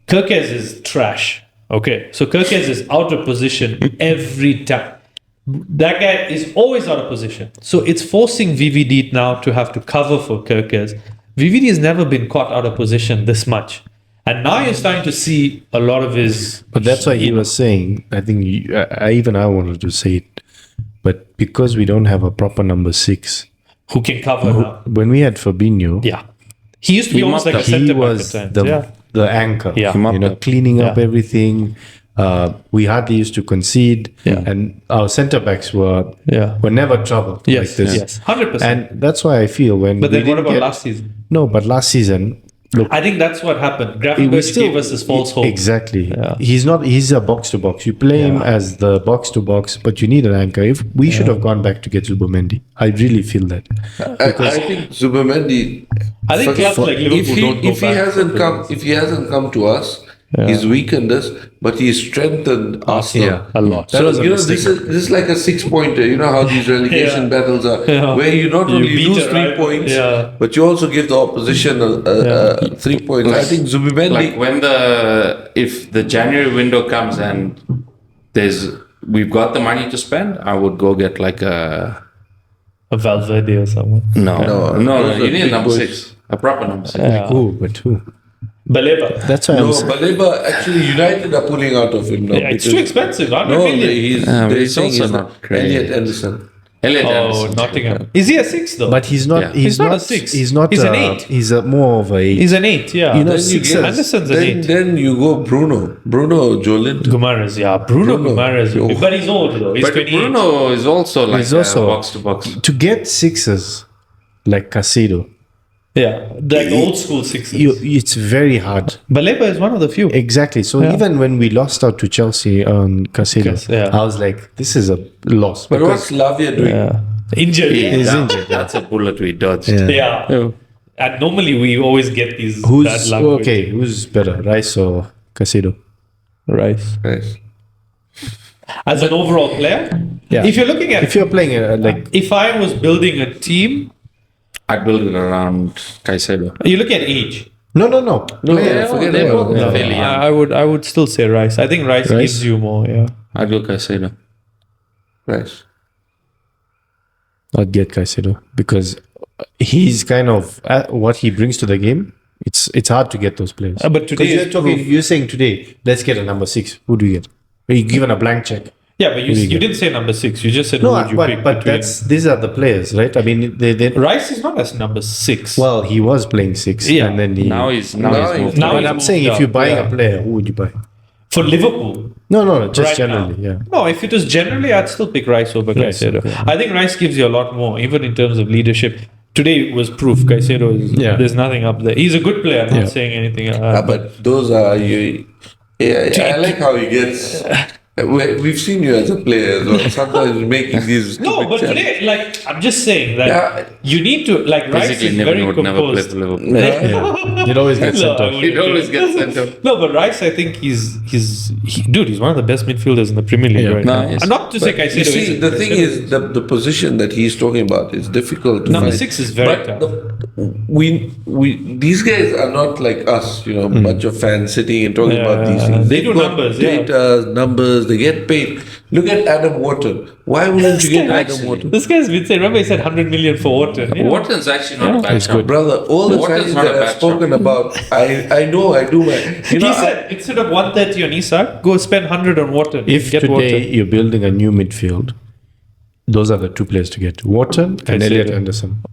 Kirkes is trash. Okay, so Kirkes is out of position every time. That guy is always out of position. So it's forcing VVD now to have to cover for Kirkes. VVD has never been caught out of position this much. And now you're starting to see a lot of his...
But that's why he was saying, I think I wanted to say it, but because we don't have a proper number 6,
Who can cover now.
when we had Fabinho,
Yeah. He used to be
He
almost like
mopped
a
up.
he
centre back
was
at times.
the anchor,
Yeah. He
mopped up.
cleaning up
Yeah.
everything. We hardly used to concede,
Yeah.
and our centre backs were
Yeah.
never troubled
Yes,
like this.
yes. 100%.
And that's why I feel when
But
we
then what
didn't
about
get-
last season?
No, but last season, look,
I think that's what happened.
we
Gravenberch gave us this false hope.
Exactly.
Yeah.
He's a box to box. You play him as the box to box, but you need an anchor. If we should have gone back to get Zubomendi. I really feel that.
I think Zubomendi.
I think clubs like Liverpool
if he,
don't go
if he
back
hasn't
for
come, if he hasn't come to us, he's weakened us, but he's strengthened Arsenal.
Yeah.
A lot.
That was a
This is like a 6-pointer. You know how these relegation battles are, where you not
You
only
beat
lose
a
3
rival,
points,
yeah.
but you also give the opposition 3 points. I think Zubimendi.
Like when if the January window comes and we've got the money to spend, I would go get like a
Valverde or someone.
no.
those are
You need a
big
number
boys.
6, a proper number 6.
Yeah.
Who?
Baleba.
That's why
No,
I'm saying.
Baleba, actually, United are pulling out of him now.
Yeah, it's
because-
too expensive. 100
No,
million.
they're
he's
saying
also
he's
not great.
Elliot Anderson.
Elliot
Oh,
Anderson.
Nottingham. Is he a 6 though?
But he's not.
Yeah.
He's,
He's not
not
a 6.
He's not.
He's an 8.
He's more of a 8.
He's an 8, yeah.
You know,
Then you
sixes.
get-
Anderson's an
then,
8.
then you go Bruno Jolinton.
Gumares, yeah. Bruno Gumares.
Oh.
But he's old though. He's
But
28.
Bruno is also like
He's also-
box to box.
To get 6s like Casado,
Yeah. Like old school 6s.
it's very hard.
Baleba is one of the few.
Exactly. So
Yeah.
even when we lost out to Chelsea on Casado,
Yeah.
I was like, this is a loss.
But
because
what's Lavia doing?
Yeah. Injured.
he's
Yeah.
injured.
That's a bullet we dodged.
Yeah.
And normally we always get these bad
Who's
luck with
okay? Who's better, Rice or Casado?
Rice.
Nice.
As an overall player,
Yeah.
if you're looking at
If you're playing like
if I was building a team,
I'd build it around Caicedo.
you look at age.
no,
Yeah, forget
they're
about
both
that.
fairly young.
I would still say Rice. I think Rice gives you more. Yeah.
I'd go Caicedo.
Nice.
I'd get Caicedo because he's kind of what he brings to the game. It's hard to get those players.
But today is
You're saying today, let's get a number 6. Who do you get? Are you given a blank check?
Yeah, but
Who do you
you
get?
didn't say number 6. You just said
No,
who would you pick
but
between.
these are the players, right? I mean, they
Rice is not as number 6.
well, he was playing 6,
Yeah.
and then he.
Now he's
Now
moved.
he's-
Now
but
he's
I'm
moved
saying if
up,
you're buying
yeah.
a player, who would you buy?
For Liverpool,
No, just
right
generally,
now.
yeah.
No, if it was generally, I'd still pick Rice over
Rice,
Caicedo.
okay.
I think Rice gives you a lot more, even in terms of leadership. Today was proof. Caicedo is there's nothing up there. He's a good player. I'm not saying anything.
But those are you. Yeah, I like how he gets. We've seen you as a player as well. Sometimes making these.
No,
stupid
but
chants.
today, like, I'm just saying that
Yeah.
you need to, like, Rice
Basically,
is
never
very
would never play
composed.
for Liverpool.
Yeah. You'd always get
No,
sent
I
off.
wouldn't
He'd
do
always
it.
get sent off.
No, but Rice, I think dude, he's one of the best midfielders in the Premier League right now.
Nice.
And not to say
But
Caicedo
you see,
isn't.
the thing
Caicedo
is, the position that he's talking about is difficult to
Number
find.
6 is very
But
tough.
these guys are not like us, bunch of fans sitting and talking about these things.
They do
got
numbers,
data, numbers, they get paid. Look at Adam Wharton. Why wouldn't you get Adam Wharton?
This guy's been saying, remember he said 100 million for Wharton. Yeah.
Wharton's actually not a bad shot.
Brother, all the
Wharton's
signings
not a
that I've
bad
spoken
shot.
about, I know, I do my.
He said, instead of 130 on Isak, go spend 100 on Wharton.
If
Get
today
Wharton.
you're building a new midfield, those are the two players to get: Wharton and Elliot Anderson.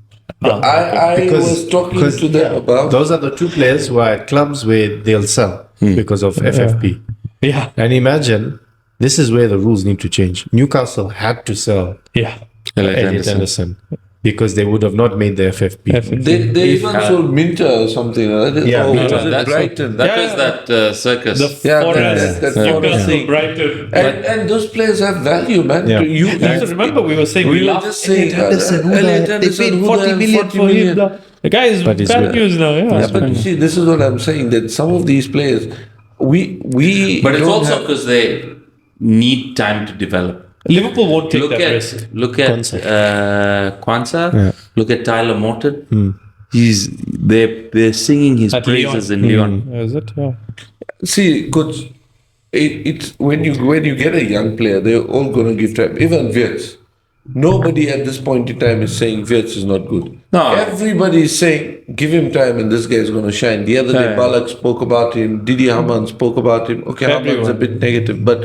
I was talking to them about.
Those are the two players who are at clubs where they'll sell because of FFP.
Yeah.
And imagine, this is where the rules need to change. Newcastle had to sell
Yeah.
Elliot Anderson because they would have not made the FFP.
They even sold Minter or something.
Yeah,
or
Minter.
was it
That's
Brighton?
That was that circus.
The
Yeah,
Forest,
that's
Newcastle,
thing.
Brighton.
And those players have value, man.
Yeah.
You
So remember we were saying
we
we
were
laughed
just saying,
Elliot Anderson,
Elliot
they
Anderson,
paid
who
40
the hell,
million
40
for him.
million?
The guy is
But he's
bad
good.
news now. Yeah.
But you see, this is what I'm saying, that some of these players, we
But it's
don't
also
have-
because they need time to develop.
Liverpool won't take that risk.
Look at Kwanzaa.
Yeah.
Look at Tyler Morton. They're singing his
At
praises
Lyon.
in Lyon.
Is it? Yeah.
see, coach. It's when you get a young player, they're all gonna give time. Even Wirtz. Nobody at this point in time is saying Wirtz is not good.
No.
Everybody is saying give him time and this guy is going to shine. The other day,
Yeah.
Balak spoke about him. Didi Hamann spoke about him. Okay, Haman's a bit negative, but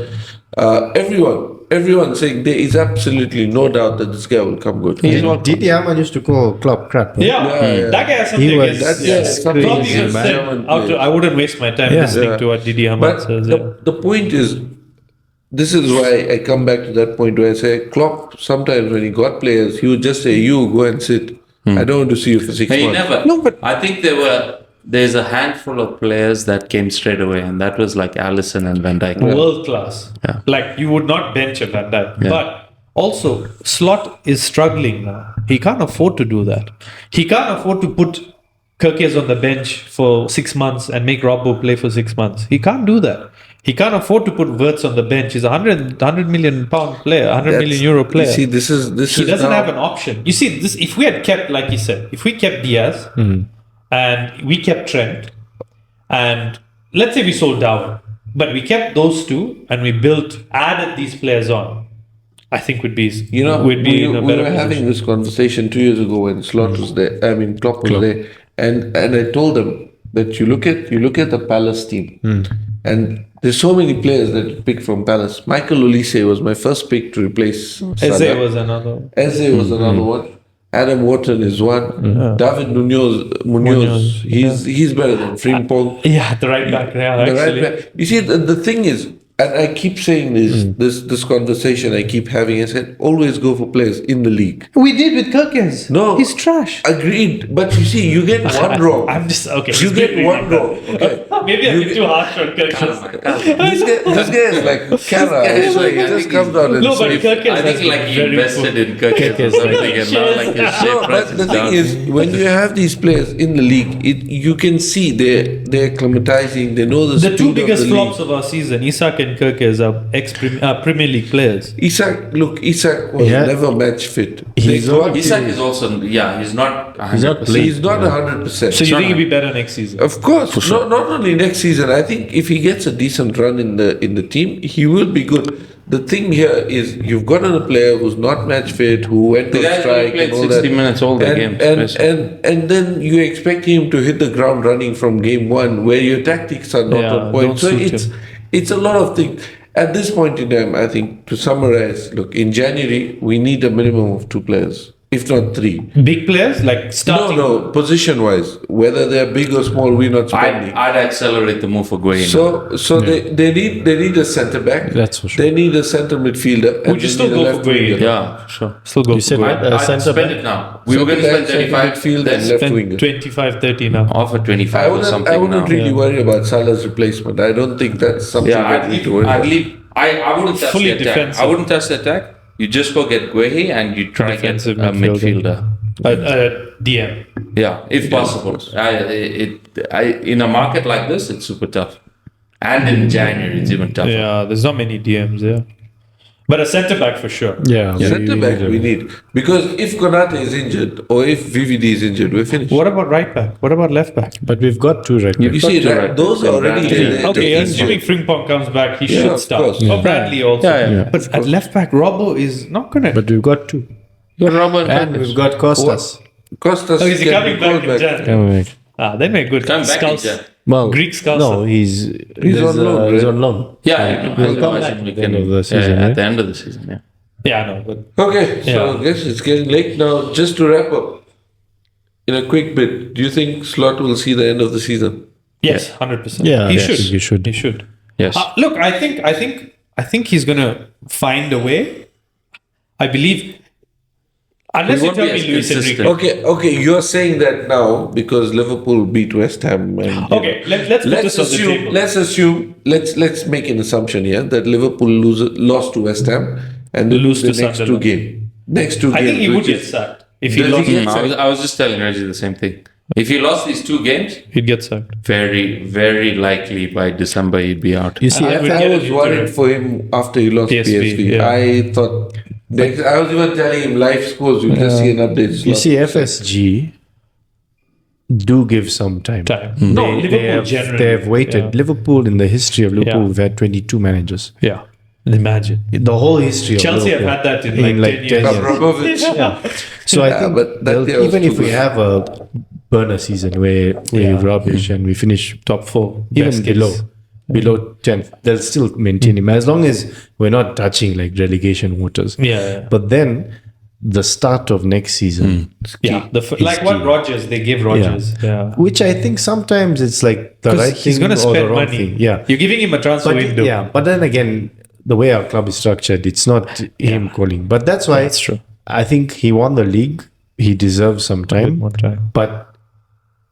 everyone saying there is absolutely no doubt that this guy will come good.
Didi Hamann used to call Klopp crap. Right?
Yeah. That guy has something
He was-
against.
That guy has something
Probably
against
just said,
German
out to,
players.
I wouldn't waste my time
Yeah.
listening to what Didi Hamann
But
says.
the point is, this is why I come back to that point where I say Klopp, sometimes when he got players, he would just say, you go and sit. I don't want to see you for 6
He
months.
never.
No, but-
I think there's a handful of players that came straight away, and that was like Allison and Van Dijk.
World class.
Yeah.
Like you would not bench a Van Dijk.
Yeah.
But also, Slot is struggling now. He can't afford to do that. He can't afford to put Kirkes on the bench for 6 months and make Robbo play for 6 months. He can't do that. He can't afford to put Wirtz on the bench. He's a 100 million pound player, 100 million euro player.
You see, this
he
is
doesn't
now-
have an option. You see, this if we had kept, like you said, if we kept Diaz and we kept Trent, and let's say we sold Darwin, but we kept those two and we added these players on, I think we'd be in a
we
better
were
position.
having this conversation 2 years ago when Slot was there. I mean, Klopp was there, and I told them that you look at the Palace team, and there's so many players that you pick from Palace. Michael Olise was my first pick to replace
Eze
Salah.
was another one.
Eze was another one. Adam Wharton is one. David Munoz, he's better than Frimpong.
Yeah, the right back there,
The right
actually.
back. You see, the thing is, and I keep saying this conversation I keep having. I said, always go for players in the league.
We did with Kirkes.
No.
He's trash.
Agreed, but you see, you get one wrong.
I'm just, okay.
You get one wrong. Okay.
Maybe I'm too harsh on Kirkes.
This guy is like Kara. It's like, he just comes out and
No, but
says-
Kirkes
I think
has
like
been
he
very
invested
poor.
in Kirkes or something, and now like his share
No,
price
but the
is
thing
down.
is, when you have these players in the league, you can see they're acclimatizing. They know the
The two
speed
biggest
of the
flops
league.
of our season, Isak and Kirkes, are Premier League players.
Isak was
Yeah.
never match fit.
He's
They got
Isak
him.
is also, he's not 100%.
He's not 100%.
So you think he'll be better next season?
Of course, not only next season. I think if he gets a decent run in the team, he will be good. The thing here is you've got a player who's not match fit, who went
The
on
guy
strike
played
and all
60
that.
minutes all the games, basically.
And then you expect him to hit the ground running from game one, where your tactics are not
Yeah,
on point.
don't
So
suit
it's a lot of things. At this point in time, I think to summarize, look, in January we need a minimum of 2 players, if not 3.
Big players like starting.
No, position wise, whether they're big or small, we're not spending.
I'd accelerate the move for Gueye.
So they need a centre back.
That's for sure.
They need a centre midfielder. and
Would you
they
still
need a
go
left
for Gueye?
winger.
Yeah, sure.
Still go
You said
for
what?
Gueye.
I'd
Centre
spend
back?
it now. We were going to
Centre
spend
back,
35.
centre midfield and
Let's
left
Spend
winger.
25, 30 now.
offer 25 or something
I wouldn't
now.
really worry about Salah's replacement. I don't think that's something
Yeah,
that we need to worry about.
I wouldn't touch
Fully
the attack.
defensive.
I wouldn't touch the attack. You just go get Guehi and you try to get
Defensive
a
midfielder.
midfielder.
DM.
Yeah, if possible. In a market like this, it's super tough. And in January, it's even tougher.
Yeah, there's not many DMs. Yeah. But a centre back for sure.
Yeah.
Centre back we need. Because if Konate is injured or if VVD is injured, we're finished.
What about right back? What about left back?
But we've got two right
You
backs.
see,
got to
those are already
Bradley.
Okay,
they're
assuming
injured.
Frimpong comes back, he
Yeah,
should
of
start.
course.
Or Bradley also.
Yeah.
But at left back, Robbo is not going to.
But we've got two.
You got Robert
And we've got Costas.
Costas
Oh, is he
can
coming
be
back
called
in
back.
Jan?
Coming back.
They make good
Come back in
scouts.
Jan.
Well,
Greek scouts.
No, he's
on loan,
He's
right?
on loan.
Yeah,
He'll come
I
back
think we
at the
can.
end of the season,
At
right?
the end of the season, yeah.
Yeah, I know. But
Okay, so
Yeah.
I guess it's getting late now. Just to wrap up, in a quick bit, do you think Slot will see the end of the season?
yes, 100%.
Yeah,
he
I
should.
think he should.
He should.
Yes.
Look, I think he's going to find a way. I believe. Unless
He
you
won't
tell
be
me
as
Luis Enrique.
consistent.
Okay, you're saying that now because Liverpool beat West Ham. And, you
Okay,
know.
let's put this on the table.
Let's make an assumption here that Liverpool lost to West Ham and they
Lose
lose
to
the next two
Sunderland.
games. Next two
I
games.
think he would
which
get
is-
sacked if he
Does he
lost.
get-
I was just telling Reggie the same thing. If he lost these two games,
He'd get sacked.
very, very likely by December he'd be out.
You see,
I would
I
get
was
an
worried
interim.
for him after he lost
PSV,
PSV.
yeah.
I thought. I was even telling him live scores. You just see an update.
you see, FSG do give some time.
Time. No, Liverpool generally.
They have waited.
Yeah.
Liverpool, in the history of Liverpool,
Yeah.
we've had 22 managers.
Yeah. Imagine.
In the whole history
Chelsea
of
have
Liverpool.
had that in like 10 years.
Abramovich.
So I
Yeah,
think
but that year was
even if
too
we
good.
have a burner season where we're
Yeah.
rubbish and we finish top 4,
Best
even
case.
below 10th, they'll still maintain him as long as we're not touching like relegation waters.
Yeah.
But then the start of next season,
Yeah. Like what Rogers, they gave Rogers. Yeah.
which I think sometimes it's like the right
Because he's
thing
going to
or the
spend
wrong
money.
thing. Yeah.
You're giving him a transfer window.
Yeah, but then again, the way our club is structured, it's not him calling. But that's why
That's true.
I think he won the league. He deserves some time,
More time.
but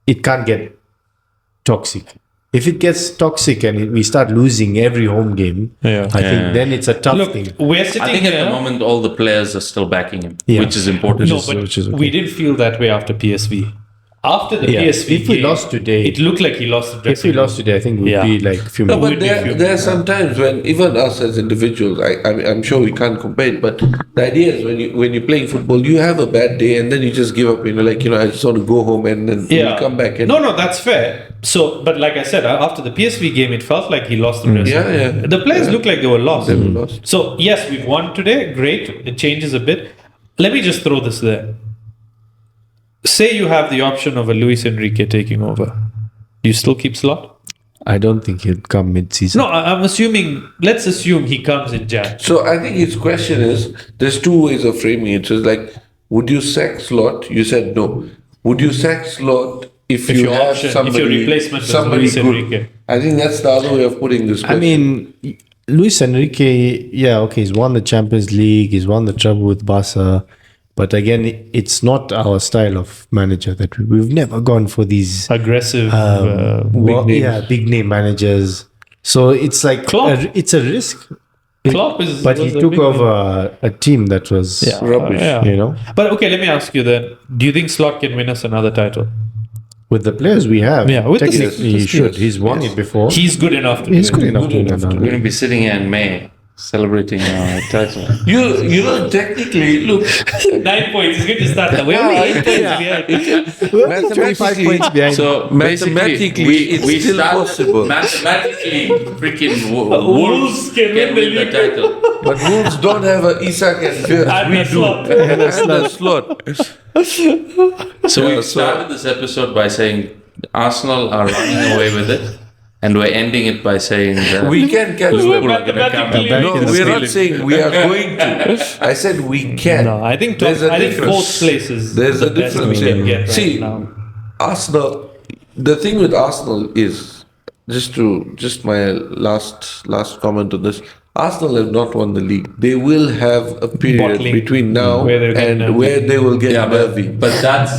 it can't get toxic. If it gets toxic and we start losing every home game,
Yeah.
I think then it's a tough
Look,
thing.
we're sitting
I think
here.
at the moment all the players are still backing him,
Yeah.
which is important.
No,
is-
but
which is okay.
we didn't feel that way after PSV. After the
Yeah.
PSV
If we
game,
lost today-
it looked like he lost the
If
dressing
we lost today, I think we'd
Yeah.
be like few
No,
minutes.
but
be few.
there are some times when even us as individuals, I'm sure we can't compare it, but the idea is when you're playing football, you have a bad day and then you just give up. I just want to go home and then you come back and
No, that's fair. So, but like I said, after the PSV game, it felt like he lost the dressing
Yeah,
room.
yeah.
The players looked like they were lost.
They were lost.
So yes, we've won today. Great. It changes a bit. Let me just throw this there. Say you have the option of a Luis Enrique taking over. Do you still keep Slot?
I don't think he'll come mid-season.
No, I'm assuming. Let's assume he comes in Jan.
So I think his question is there's two ways of framing it. So it's like, would you sack Slot? You said no. Would you sack Slot if you
your
have
option- if
somebody,
your replacement was
somebody
Luis
good?
Enrique?
I think that's the other way of putting this
I
question.
mean, Luis Enrique, yeah, okay, he's won the Champions League, he's won the treble with Barca, but again, it's not our style of manager that we've never gone for these
Aggressive.
big name managers. So it's like
Klopp.
it's a risk.
Klopp is.
But he
was a
took
big
over a team that was
Yeah.
Rubbish.
Yeah.
you know,
But okay, let me ask you then. Do you think Slot can win us another title?
with the players we have.
Yeah, with the
technically he
yes,
should.
yes,
He's won it before.
He's good enough to
He's
do
good
it.
enough to win
enough to
that.
We're going to be sitting here in May celebrating our title.
you know, technically, look,
9 points. He's going to start that way. Only 8 points behind.
25 points behind.
So
Mathematically,
basically,
it's still possible.
Mathematically, freaking
Wolves
Wolves
can
can
win the
win the
league.
title.
but Wolves don't have a Isak and Wirtz.
And
We
a
do.
Slot.
And a Slot.
So
Yeah,
we
so-
started this episode by saying Arsenal are running away with it, and we're ending it by saying that
We can catch
Liverpool
them.
are going to come
Mathematically,
back.
No,
in the
we're
field.
not saying we are going to. I said we can.
No, I think
There's a
I think
difference.
fourth place is
There's
the
a
best we
difference
can
here.
get right
See,
now.
Arsenal. The thing with Arsenal is just my last comment on this. Arsenal have not won the league. They will have a period
Bottling.
between now
Where they'll get
and
nervy.
where they will get
Yeah,
nervy.
but that's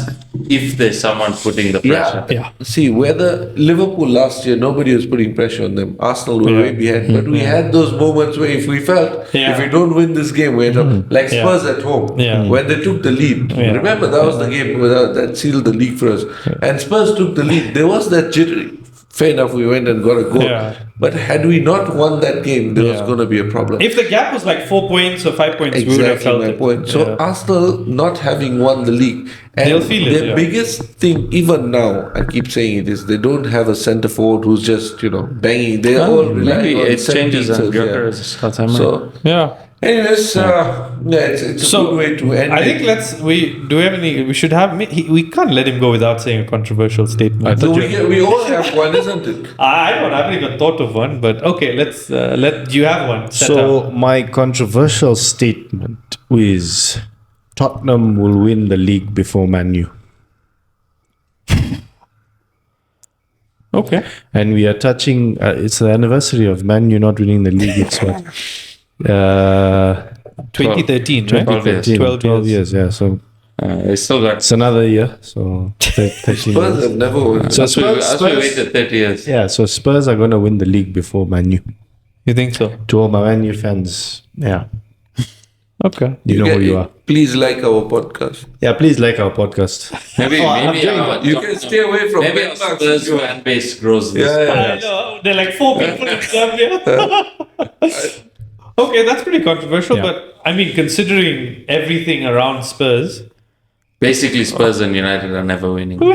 if there's someone putting the pressure.
Yeah.
See, whether Liverpool last year, nobody was putting pressure on them. Arsenal were
Yeah.
way behind, but we had those moments where if we felt
Yeah.
if we don't win this game, we're like
Yeah.
Spurs at home
Yeah.
when they took the lead.
Yeah.
Remember that was the game that sealed the league for us. And Spurs took the lead. There was that jittery. fair enough, we went and got a goal.
Yeah.
But had we not won that game, there was
Yeah.
going to be a problem.
If the gap was like 4 points or 5 points, we would have
Exactly
felt
my
it.
point. So
Yeah.
Arsenal not having won the league, and
They'll feel it,
their
yeah.
biggest thing, even now, I keep saying it, is they don't have a centre forward who's just banging. They're all relying
Maybe
on
it
set
changes
pieces,
and Gyökeres got time.
So,
Yeah.
anyways, it's a
So
good way to end.
I
it.
think we have any. We should have. We can't let him go without saying a controversial statement.
So we all have one, isn't it?
I haven't even thought of one, but okay, let's let you have one. Set
So
up.
my controversial statement is Tottenham will win the league before Man U.
Okay.
And we are touching, it's the anniversary of Man U not winning the league. It's what?
2013, right?
2013,
12
years, yeah. So
They still got.
it's another year. So 13
Spurs
years.
have never won.
So
As we
Spurs,
waited 30 years.
yeah, so Spurs are going to win the league before Man U.
You think so?
To all my Man U fans, yeah,
Okay.
you know who you are.
Please like our podcast.
Yeah, please like our podcast.
Maybe
You can stay away from
maybe our
Denmark.
Spurs fan base grows this.
Yeah.
I know. There are like 4 people in Zambia. Okay, that's pretty controversial,
Yeah.
but I mean, considering everything around Spurs,
Basically, Spurs and United are never winning.
I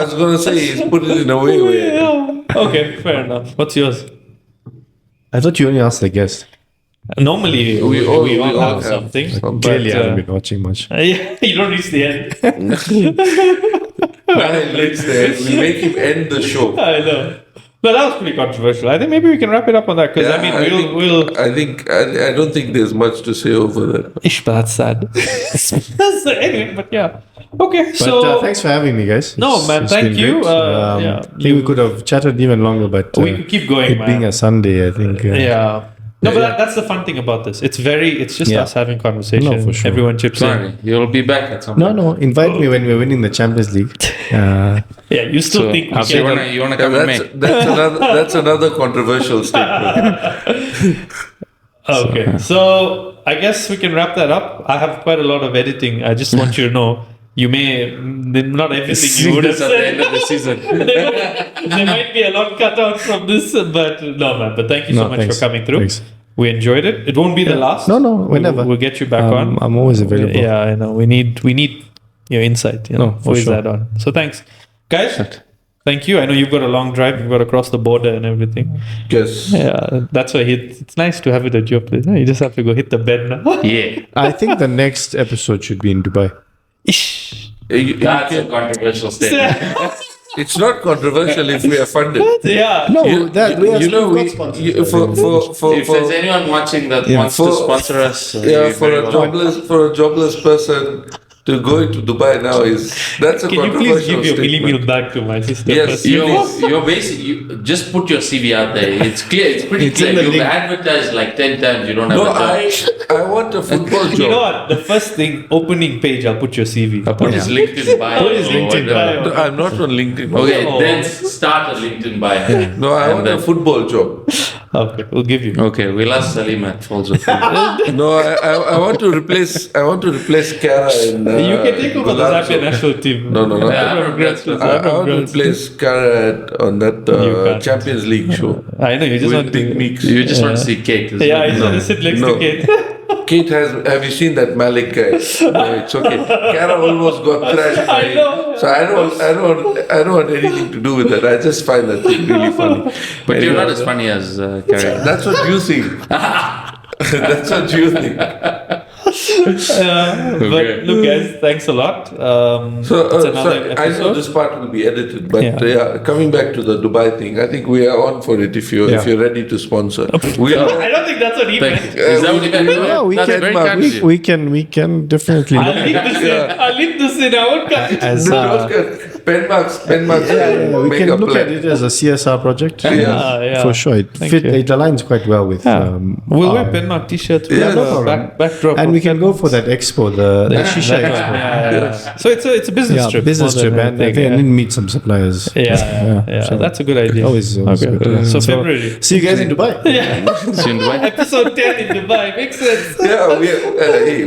was gonna say he's put it in a way where
yeah. Okay, fair enough. What's yours?
I thought you only asked the guest.
Normally, we all have something.
Clearly, I
but,
haven't been watching much.
yeah, you don't reach the end.
Ryan Leeds there. We make him end the show.
I know. No, that was pretty controversial. I think maybe we can wrap it up on that because I mean,
I don't think there's much to say over that.
Ish, but that's sad. So anyway, but yeah. Okay,
But
so
thanks for having me, guys.
No, man,
it's
thank
been
you.
great.
Yeah,
I think we could have chatted even longer, but
we could keep going,
it
man.
being a Sunday, I think.
Yeah. No, but that's the fun thing about this. It's just
Yeah.
us having conversation.
No, for sure.
Everyone chips in.
Sorry, you'll be back at some point.
No, invite me when we're winning the Champions League.
Yeah, you still
So,
think we
you
can.
wanna come with me?
That's another controversial statement.
Okay, so I guess we can wrap that up. I have quite a lot of editing. I just want you to know. You may not everything you would have
This at the end
said.
of the season.
There might be a lot cut out from this, but no, man. But thank you so
No,
much
thanks.
for coming through.
Thanks.
We enjoyed it. It won't be the last.
No, whenever.
We'll get you back on.
I'm always available.
Yeah, I know. We need your insight. You know,
No, for
always
sure.
add on. So thanks, guys. Thank you. I know you've got a long drive. You've got to cross the border and everything.
Yes.
Yeah, that's why it's nice to have it at your place. You just have to go hit the bed now.
Yeah.
I think the next episode should be in Dubai.
Ish.
That's a controversial statement.
It's not controversial if we are funded.
Yeah.
No,
You know,
If there's anyone watching that wants to sponsor us,
for a jobless person to go into Dubai now that's a
Can you
controversial
please give your mini
statement.
meal back to my sister?
Yes,
first?
you're basically you just put your CV out there. It's clear. It's pretty
It's
clear.
in the
You've
link.
advertised like 10 times. You don't have
No,
a job.
I want a football job.
You know what? The first thing, opening page, I'll put your CV.
I'll put his LinkedIn bio.
Put his
or
LinkedIn
whatever.
bio.
No, I'm not on LinkedIn.
Okay,
Oh.
then start a LinkedIn bio.
No, I want a football job.
Okay, we'll give you.
Okay, we'll ask Salim at Falls of
No, I want to replace Kara in
You can take over the
Gulab
Zambia national team.
No.
Yeah,
Congrats to
I want to
Congrats.
replace Kara on that
can't.
Champions League show.
I know, you just
With
want to.
techniques.
You just want to see Kate. isn't
Yeah,
it?
I just want to sit next
No.
to Kate.
Kate have you seen that Malik guy? No, it's okay. Kara almost got thrashed.
I know.
So I don't want anything to do with that. I just find that thing really funny.
But you're
Anyway,
not as funny as Carrie.
That's what you think. That's what you think.
But look, guys, thanks a lot.
So,
it's another
sorry, I know
episode.
this part will be edited, but
Yeah.
coming back to the Dubai thing, I think we are on for it if you're ready to sponsor. We are.
I don't think that's what he
Thank
meant.
you. Is that what you meant?
Yeah, we
That's
can-
very
Mark,
kind of you.
We can definitely
I'll
look
leave this in. I'll leave this in. I won't cut it.
as
Pen marks.
we
make
can
a
look
plan.
at it as a CSR project.
Yeah.
For sure.
Thank you.
It aligns quite well with
We'll wear pen mark t-shirts. We'll have
no
a
problem.
backdrop.
and
of
we can go for that expo, the Shisha
that one.
Expo.
Yeah. So it's a business trip.
business
more than
trip, and I
anything,
think I
yeah.
need to meet some suppliers.
Yeah.
So
That's a good idea.
always
Okay.
good, yeah.
So February.
See you guys in Dubai.
See you in Dubai.
Episode 10 in Dubai. Makes sense.
Yeah,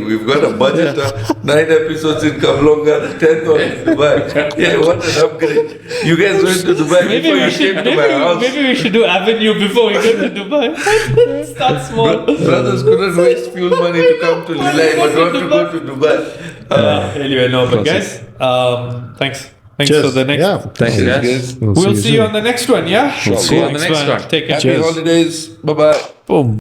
we've got a budget of 9 episodes in Kamlonga, the 10th one in Dubai. Yeah, What an upgrade. You guys went to Dubai
Maybe
before
we
you
should.
came to my house.
Maybe we should do Avenue before we go to Dubai. Start small.
Brothers couldn't waste fuel money to come to Lilai, but want to go to Dubai.
Anyway, no, but guys, thanks. Thanks
Cheers.
for the next.
Yeah.
Thanks,
Cheers,
guys.
guys.
We'll see you on the next one. Yeah.
We'll see you on the next one.
Take care.
Happy holidays. Bye-bye.
Boom.